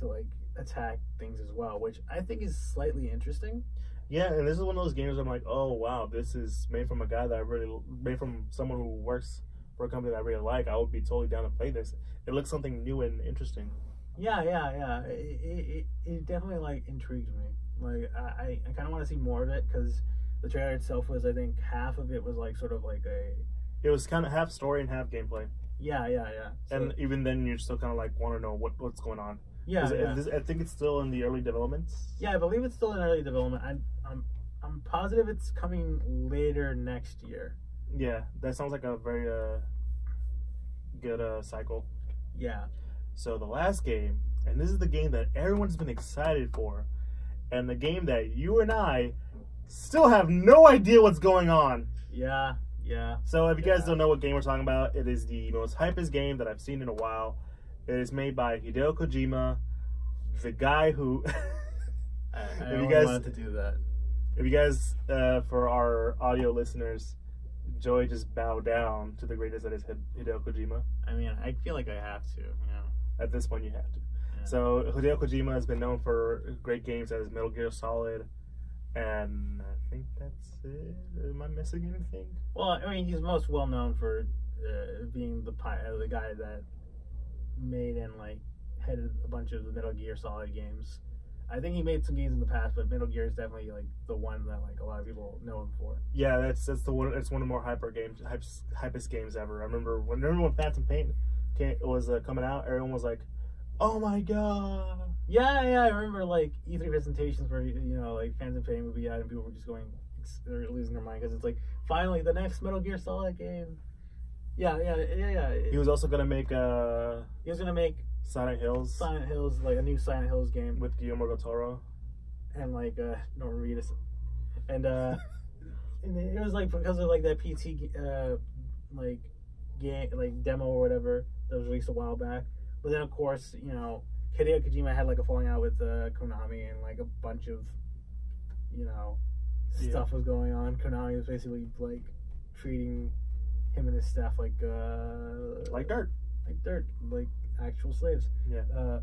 like attack things as well, which I think is slightly interesting. Yeah, and this is one of those games where I'm like, oh wow, this is made from a guy that I really made from someone who works for a company that I really like. I would be totally down to play this. It looks something new and interesting. Yeah. It definitely like intrigued me. Like I kind of want to see more of it, because the trailer itself was, I think, half of it was like sort of like It was kind of half story and half gameplay. Yeah. So, and even then, you're still kind of like want to know what's going on. Yeah. I think it's still in the early developments. Yeah, I believe it's still in early development. I'm positive it's coming later next year. Yeah, that sounds like a very good cycle. Yeah. So the last game, and this is the game that everyone's been excited for, and the game that you and I still have no idea what's going on. Yeah. So if you guys don't know what game we're talking about, it is the most hypest game that I've seen in a while. It is made by Hideo Kojima, the guy who... I only wanted to do that. If you guys, for our audio listeners, Joey just bowed down to the greatness that is Hideo Kojima. I mean, I feel like I have to, At this point, you have to. Yeah. So Hideo Kojima has been known for great games as Metal Gear Solid, and I think that's it. Am I missing anything? Well, I mean, he's most well known for being the guy that made and like headed a bunch of the Metal Gear Solid games. I think he made some games in the past, but Metal Gear is definitely like the one that like a lot of people know him for. Yeah, that's the one. It's one of the more hypest games ever. I remember when Phantom Pain was coming out, everyone was like, "Oh my god!" Yeah, I remember like E3 presentations where like Phantom Pain would be out and people were just going, they're losing their mind because it's like finally the next Metal Gear Solid game. Yeah. He was also gonna make He was gonna make Silent Hills, like a new Silent Hills game with Guillermo del Toro and like Norman Reedus, and and it was like because of like that PT like game like demo or whatever that was released a while back. But then of course Hideo Kojima had like a falling out with Konami, and like a bunch of stuff was going on. Konami was basically like treating him and his staff like dirt, like actual slaves. Yeah.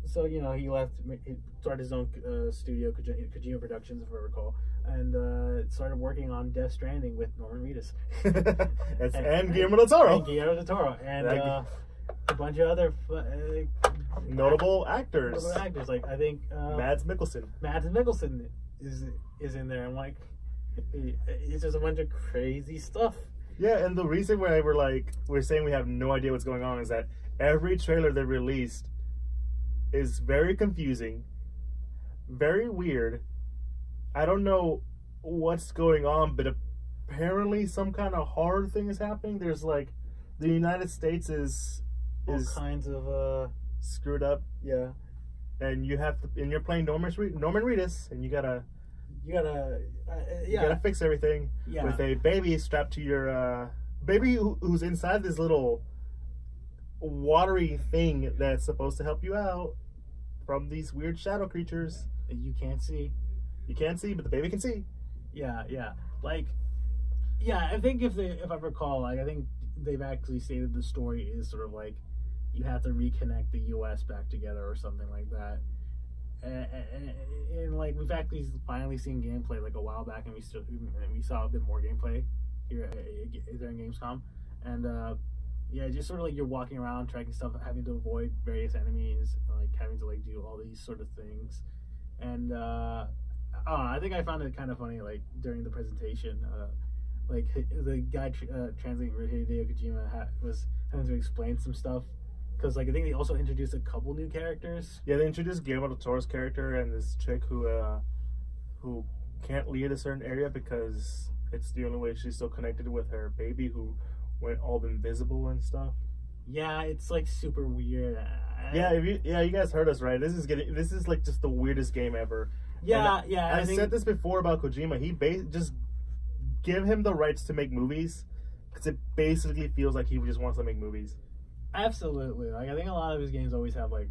So he left. He started his own studio, Kojima Productions, if I recall, and started working on Death Stranding with Norman Reedus and Guillermo del Toro. And Guillermo del Toro, and a bunch of other notable actors. Like I think Mads Mikkelsen. Mads Mikkelsen is in there. I'm like, it's just a bunch of crazy stuff. Yeah, and the reason why we're saying we have no idea what's going on is that every trailer they released is very confusing, very weird. I don't know what's going on, but apparently some kind of horror thing is happening. There's like the United States is all kinds of screwed up. Yeah, and you're playing Norman Reedus, and you gotta fix everything with a baby strapped to your baby who's inside this little watery thing that's supposed to help you out from these weird shadow creatures that you can't see. You can't see, but the baby can see. Yeah. I think if I recall, like I think they've actually stated the story is sort of like you have to reconnect the U.S. back together or something like that. And like we've actually finally seen gameplay like a while back, and we saw a bit more gameplay here during Gamescom, and Yeah, just sort of like you're walking around tracking stuff, having to avoid various enemies, like having to like do all these sort of things. And I don't know, I think I found it kind of funny, like during the presentation, like the guy translating Hideo Kojima was having to explain some stuff because like I think they also introduced a couple new characters. Yeah, they introduced Guillermo del Toro's character and this chick who can't leave a certain area because it's the only way she's still connected with her baby who went all invisible and stuff. Yeah, it's like super weird. Yeah, you guys heard us right. This is like just the weirdest game ever. Yeah, and yeah. I said this before about Kojima. Just give him the rights to make movies because it basically feels like he just wants to make movies. Absolutely. Like I think a lot of his games always have like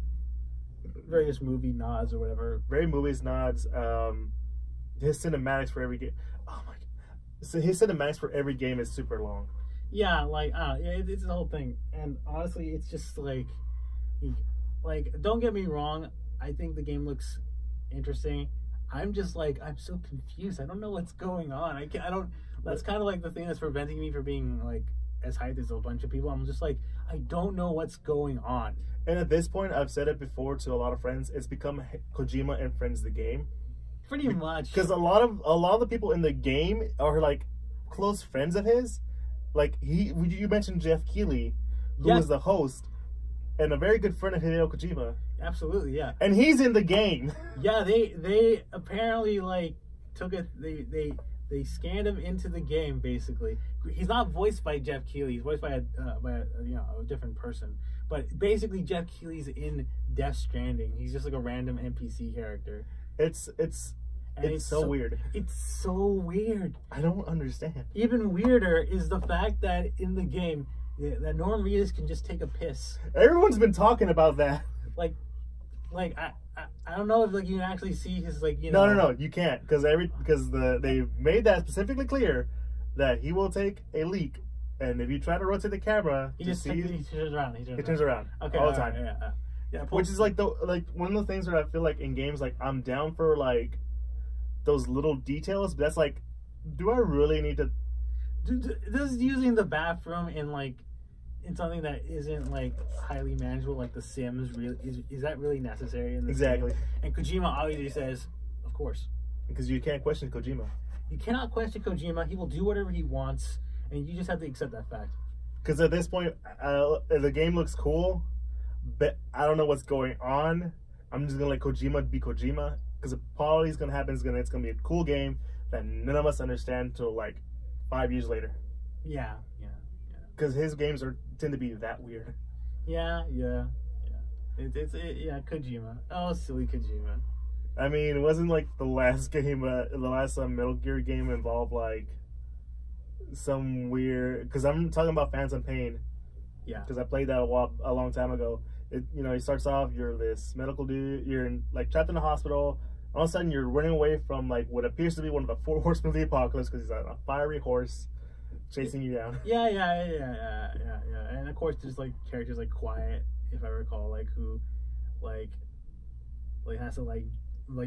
various movie nods or whatever. Very movies nods. His cinematics for every game. Oh my god! So his cinematics for every game is super long. Yeah, like it's the whole thing. And honestly, it's just like don't get me wrong. I think the game looks interesting. I'm just like I'm so confused. I don't know what's going on. I don't. That's kind of like the thing that's preventing me from being like as hyped as a bunch of people. I'm just like I don't know what's going on. And at this point, I've said it before to a lot of friends. It's become Kojima and Friends the game. Pretty much. Because a lot of the people in the game are like close friends of his. Like you mentioned Jeff Keighley, who was the host, and a very good friend of Hideo Kojima. Absolutely, yeah. And he's in the game. Yeah, they apparently like took it. They scanned him into the game. Basically, he's not voiced by Jeff Keighley. He's voiced by a different person. But basically, Jeff Keighley's in Death Stranding. He's just like a random NPC character. It's so weird. It's so weird. I don't understand. Even weirder is the fact that in the game, that Norman Reedus can just take a piss. Everyone's been talking about that. I don't know if like you can actually see his like you know. No, you can't because they made that specifically clear that he will take a leak, and if you try to rotate the camera, he turns around. He turns around. Okay, all the time. Yeah. Which is like one of the things that I feel like in games like I'm down for like those little details, but that's like, do I really need to? This is using the bathroom in something that isn't like highly manageable, like The Sims. Really, is that really necessary in this game? And Kojima obviously says, of course, because you can't question Kojima. You cannot question Kojima. He will do whatever he wants, and you just have to accept that fact. Because at this point, the game looks cool, but I don't know what's going on. I'm just gonna let Kojima be Kojima. Because all is gonna happen is it's gonna be a cool game that none of us understand until like 5 years later. Yeah. Because his games tend to be that weird. Yeah. It's Kojima. Oh, silly Kojima. I mean, it wasn't like the last game, the last Metal Gear game involved like some weird. Because I'm talking about Phantom Pain. Yeah. Because I played that a long time ago. He starts off, you're this medical dude, you're like trapped in a hospital. All of a sudden, you're running away from like what appears to be one of the 4 horsemen of the apocalypse because he's on a fiery horse chasing you down. Yeah. And of course, there's like characters like Quiet, if I recall, like who, like has to like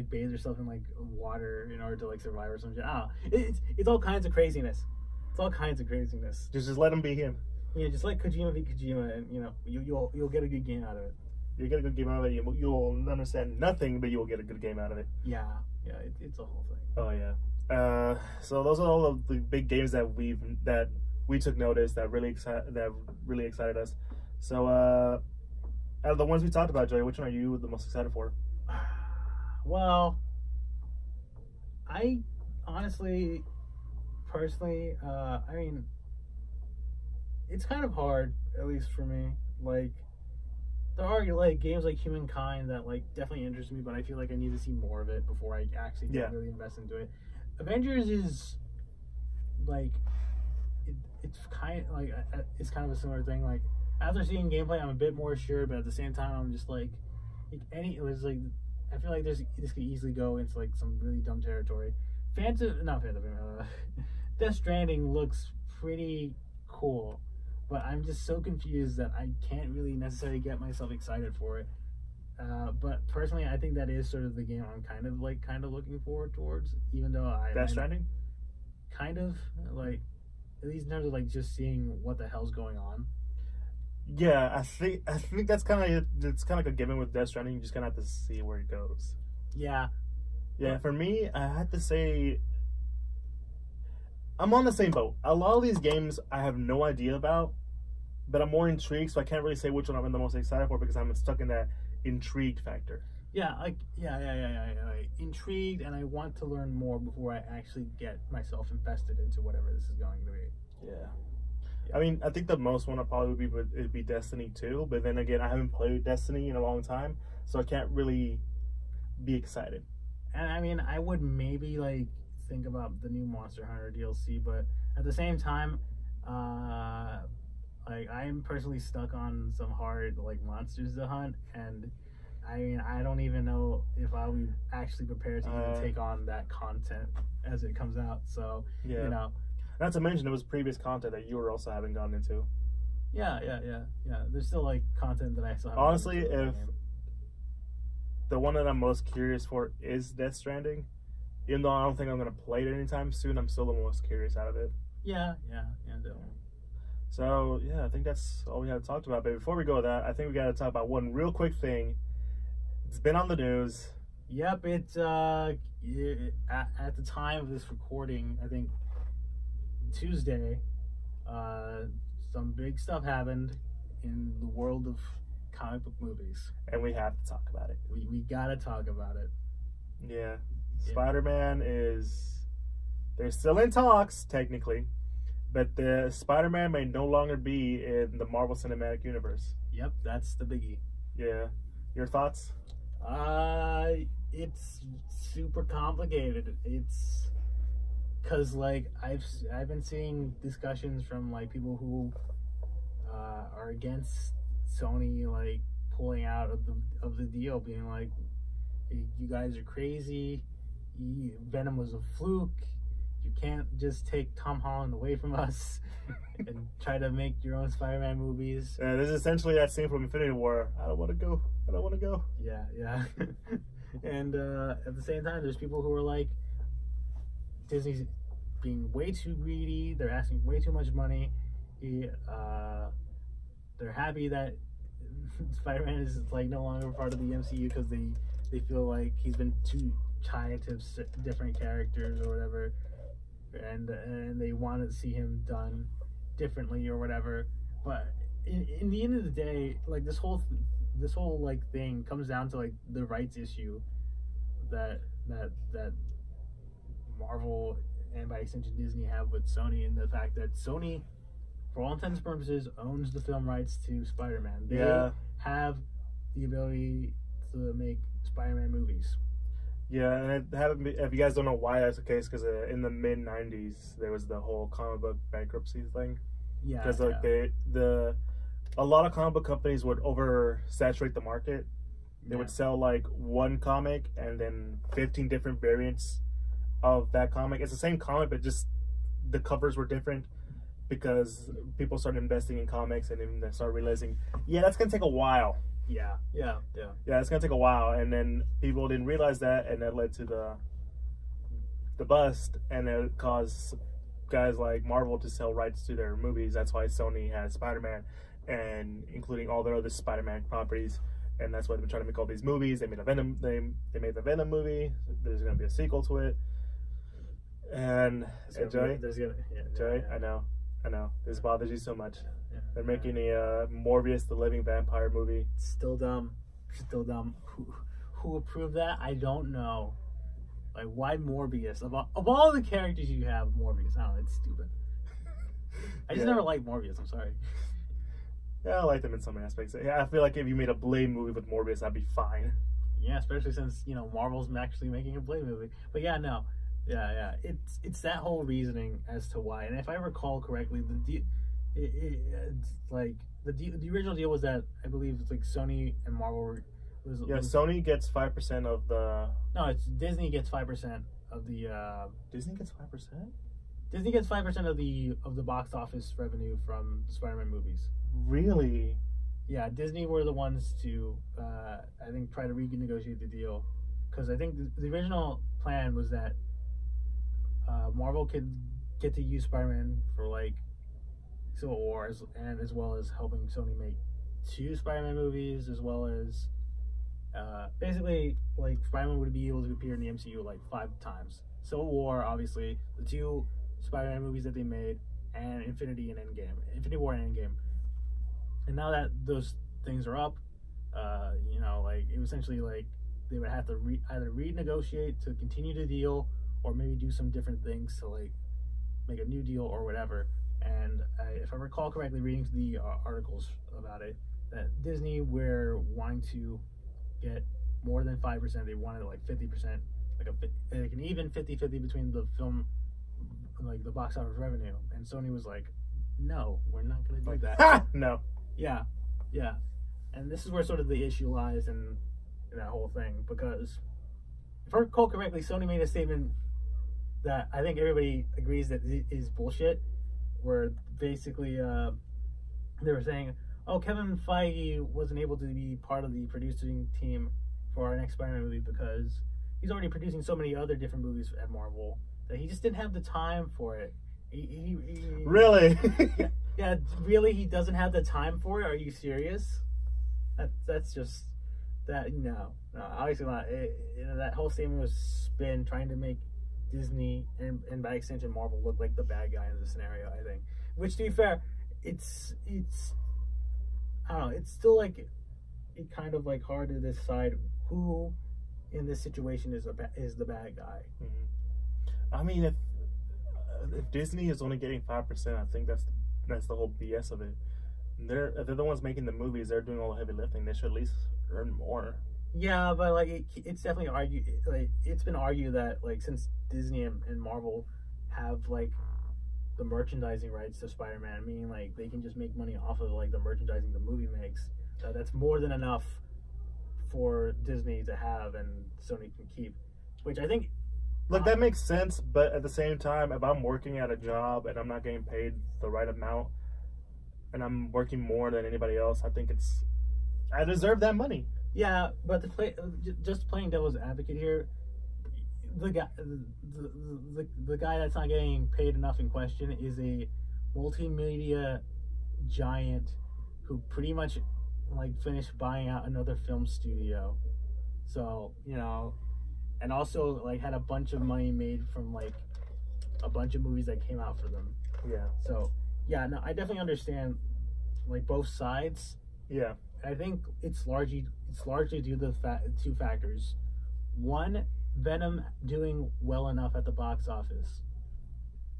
bathe herself in like water in order to like survive or something. It's all kinds of craziness. Just let him be him. Yeah, just let Kojima be Kojima, and you'll get a good game out of it. You'll get a good game out of it. You'll understand nothing, but you'll get a good game out of it. Yeah, it's a whole thing. Oh yeah. So those are all of the big games that we took notice that really excited us. So out of the ones we talked about, Joey, which one are you the most excited for? Well, I honestly, personally, I mean, it's kind of hard, at least for me. Like, there are like games like Humankind that like definitely interest me, but I feel like I need to see more of it before I actually really invest into it. Avengers is like it's kind of a similar thing. Like after seeing gameplay, I'm a bit more sure, but at the same time, I'm just like I feel like this could easily go into like some really dumb territory. Death Stranding looks pretty cool, but I'm just so confused that I can't really necessarily get myself excited for it. But personally, I think that is sort of the game I'm kind of looking forward towards, even though Death Stranding? Kind of, like, at least in terms of like just seeing what the hell's going on. Yeah, I think that's kind of it's kind of like a given with Death Stranding. You just kind of have to see where it goes. Yeah. Yeah, for me, I had to say I'm on the same boat. A lot of these games I have no idea about, but I'm more intrigued, so I can't really say which one I'm the most excited for because I'm stuck in that intrigued factor. Yeah, like intrigued, and I want to learn more before I actually get myself invested into whatever this is going to be. Yeah. I mean, I think the most one would be Destiny 2, but then again, I haven't played Destiny in a long time, so I can't really be excited. And I mean, I would maybe like think about the new Monster Hunter DLC, but at the same time, like I'm personally stuck on some hard like monsters to hunt, and I mean, I don't even know if I'll be actually prepared to even take on that content as it comes out. So yeah. You know. Not to mention, it was previous content that you were also haven't gotten into. Yeah. There's still like content that I still haven't. Honestly, if the one that I'm most curious for is Death Stranding, even though I don't think I'm gonna play it anytime soon, I'm still the most curious out of it. Yeah, definitely. So yeah, I think that's all we have to talk about. But before we go with that, I think we got to talk about one real quick thing. It's been on the news. Yep, it's at the time of this recording, I think Tuesday, some big stuff happened in the world of comic book movies, and we have to talk about it. We gotta talk about it. Yeah. Spider-Man they're still in talks technically, but the Spider-Man may no longer be in the Marvel Cinematic Universe. Yep, that's the biggie. Yeah. Your thoughts? It's super complicated. It's because like I've been seeing discussions from like people who are against Sony like pulling out of the deal, being like, you guys are crazy. Venom was a fluke. You can't just take Tom Holland away from us and try to make your own Spider-Man movies. This is essentially that scene from Infinity War. I don't want to go. Yeah. And at the same time, there's people who are like, Disney's being way too greedy. They're asking way too much money. They're happy that Spider-Man is like no longer part of the MCU because they feel like he's been too tied to different characters or whatever, and they want to see him done differently or whatever. But in the end of the day, like this whole like thing comes down to like the rights issue that Marvel and by extension Disney have with Sony, and the fact that Sony, for all intents and purposes, owns the film rights to Spider-Man. They have the ability to make Spider-Man movies. Yeah, and if you guys don't know why that's the case, because in the mid '90s there was the whole comic book bankruptcy thing. Yeah, because like a lot of comic book companies would oversaturate the market. They would sell like one comic and then 15 different variants of that comic. It's the same comic, but just the covers were different because people started investing in comics and then they started realizing, that's gonna take a while. Yeah, it's gonna take a while, and then people didn't realize that, and that led to the bust, and it caused guys like Marvel to sell rights to their movies. That's why Sony has Spider-Man, and including all their other Spider-Man properties, and that's why they've been trying to make all these movies. They made a Venom. They made the Venom movie. There's gonna be a sequel to it, and Joey, I know this bothers you so much. They're making a Morbius the Living Vampire movie. Still dumb. Who approved that? I don't know. Like, why Morbius? Of all the characters you have, Morbius. I don't know, it's stupid. I just never liked Morbius, I'm sorry. Yeah, I like them in some aspects. Yeah, I feel like if you made a Blade movie with Morbius, that'd be fine. Yeah, especially since, Marvel's actually making a Blade movie. But yeah, no. Yeah. It's that whole reasoning as to why. And if I recall correctly, it's like the original deal was that I believe it's like Sony and Marvel Sony gets 5% of the. No, it's Disney gets 5% of the. Disney gets 5%. Disney gets 5% of the box office revenue from the Spider-Man movies. Really? Yeah, Disney were the ones to I think try to renegotiate the deal, because I think the original plan was that Marvel could get to use Spider-Man for like Civil War, as well as helping Sony make 2 Spider-Man movies, as well as basically like Spider-Man would be able to appear in the MCU like 5 times. Civil War, obviously, the 2 Spider-Man movies that they made, and Infinity War and Endgame. And now that those things are up, like it was essentially like they would have to either renegotiate to continue the deal, or maybe do some different things to like make a new deal or whatever. And if I recall correctly, reading the articles about it, that Disney were wanting to get more than 5%. They wanted like 50%, like an even 50-50 between the film, like the box office revenue. And Sony was like, no, we're not going to do that. No. Yeah. And this is where sort of the issue lies in that whole thing, because if I recall correctly, Sony made a statement that I think everybody agrees that is bullshit, where basically they were saying, oh, Kevin Feige wasn't able to be part of the producing team for our next Spider-Man movie because he's already producing so many other different movies at Marvel that he just didn't have the time for it. Really? Yeah, really? He doesn't have the time for it? Are you serious? That's just that. No, obviously not. That whole statement was spin, trying to make Disney and by extension Marvel look like the bad guy in this scenario. I think, which to be fair, it's I don't know. It's still like it kind of like hard to decide who in this situation is the bad guy. Mm-hmm. I mean, if Disney is only getting 5%, I think that's the whole BS of it. They're the ones making the movies. They're doing all the heavy lifting. They should at least earn more. Yeah, but like it's definitely argued. Like it's been argued that like since Disney and Marvel have like the merchandising rights to Spider-Man, meaning like they can just make money off of like the merchandising the movie makes. That's more than enough for Disney to have and Sony can keep, which I think. Look, that makes sense, but at the same time, if I'm working at a job and I'm not getting paid the right amount, and I'm working more than anybody else, I think I deserve that money. Yeah, but just playing devil's advocate here, the guy that's not getting paid enough in question is a multimedia giant who pretty much like finished buying out another film studio. So, and also like had a bunch of money made from like a bunch of movies that came out for them. Yeah. So, yeah, no, I definitely understand like both sides. Yeah. I think it's largely due to the 2 factors. One, Venom doing well enough at the box office.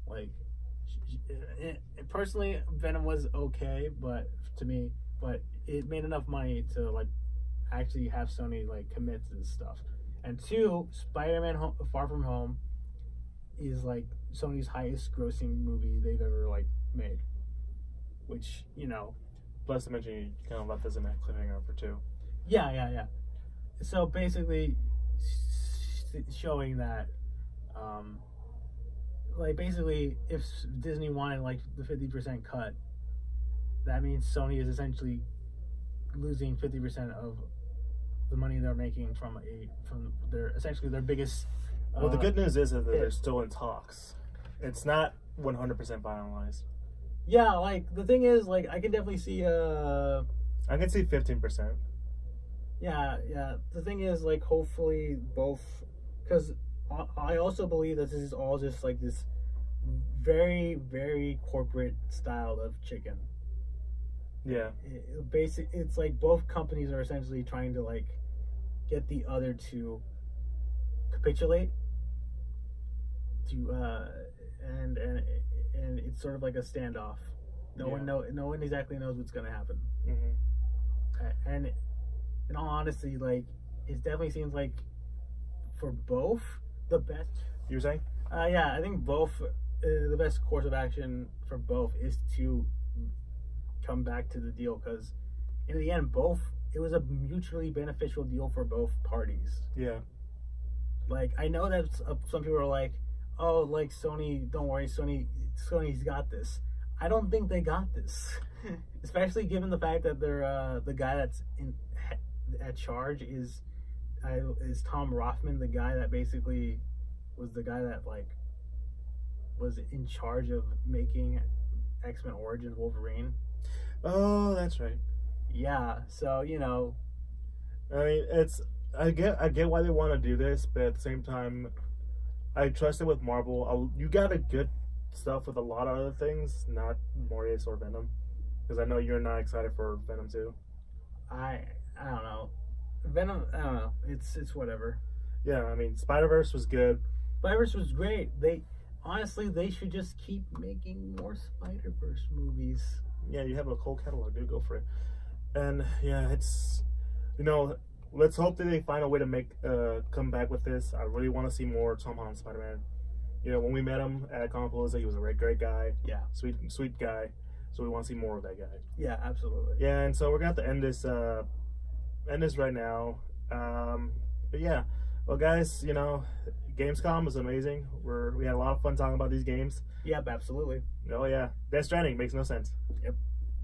Like, personally, Venom was okay, but it made enough money to like actually have Sony like commit to this stuff. And 2, Spider-Man Far From Home is like Sony's highest grossing movie they've ever like made, which Plus, to mention, you kind of left us in that cliffhanger for 2. Yeah. So basically, showing that, like basically, if Disney wanted like the 50% cut, that means Sony is essentially losing 50% of the money they're making from their biggest. Well, the good news is that they're still in talks. It's not 100% finalized. Yeah, like the thing is, like I can definitely see. I can see 15%. Yeah. The thing is, like, hopefully both, because I also believe that this is all just like this very, very corporate style of chicken. Yeah. It's like both companies are essentially trying to like get the other to capitulate. And it's sort of like a standoff. No one exactly knows what's gonna happen. Mm-hmm. And in all honesty, like it definitely seems like for both the best. You were saying? Yeah, I think both the best course of action for both is to come back to the deal, because in the end, it was a mutually beneficial deal for both parties. Yeah. Like I know that some people are like, oh, like Sony, don't worry, Sony's got this. I don't think they got this, especially given the fact that they're the guy that's at charge is Tom Rothman, the guy that basically was the guy that like was in charge of making X-Men Origins Wolverine. Oh, that's right. Yeah, so you know, I mean, I get why they want to do this, but at the same time, I trust it with Marvel. You got a good stuff with a lot of other things, not Morbius or Venom, because I know you're not excited for Venom 2. I don't know. Venom, I don't know. It's whatever. Yeah, I mean, Spider-Verse was good. Spider-Verse was great. Honestly, they should just keep making more Spider-Verse movies. Yeah, you have a whole catalog, dude. Go for it. And yeah, it's, you know, let's hope that they find a way to make come back with this. I really want to see more Tom Holland Spider-Man. You know, when we met him at Comapalooza, he was a great guy. Yeah, sweet guy. So we want to see more of that guy. Yeah, absolutely. Yeah, and so we're gonna have to end this right now. But yeah, well, guys, you know, Gamescom was amazing. We had a lot of fun talking about these games. Yep, absolutely. Oh yeah, Death Stranding makes no sense. Yep,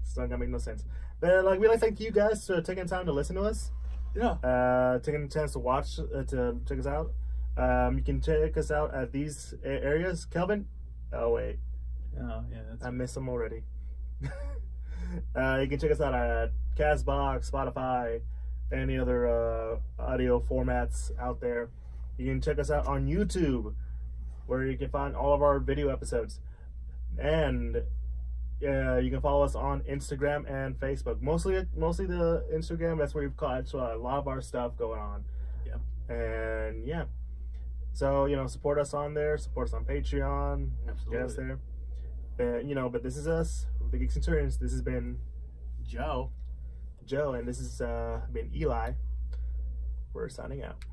it's not gonna make no sense. But like, we'd like to thank you guys for taking the time to listen to us. Yeah. Taking the chance to watch to check us out. You can check us out at these areas. Kelvin. Oh wait. Oh yeah, I missed them already. You can check us out at Castbox, Spotify, any other audio formats out there. You can check us out on YouTube, where you can find all of our video episodes, and you can follow us on Instagram and Facebook. Mostly the Instagram. That's where we've caught a lot of our stuff going on. Yeah. And yeah, so you know, support us on there. Support us on Patreon. Absolutely. Get us there. You know, but this is us, the Geeks and Turns. This has been Joe, and this has been Eli. We're signing out.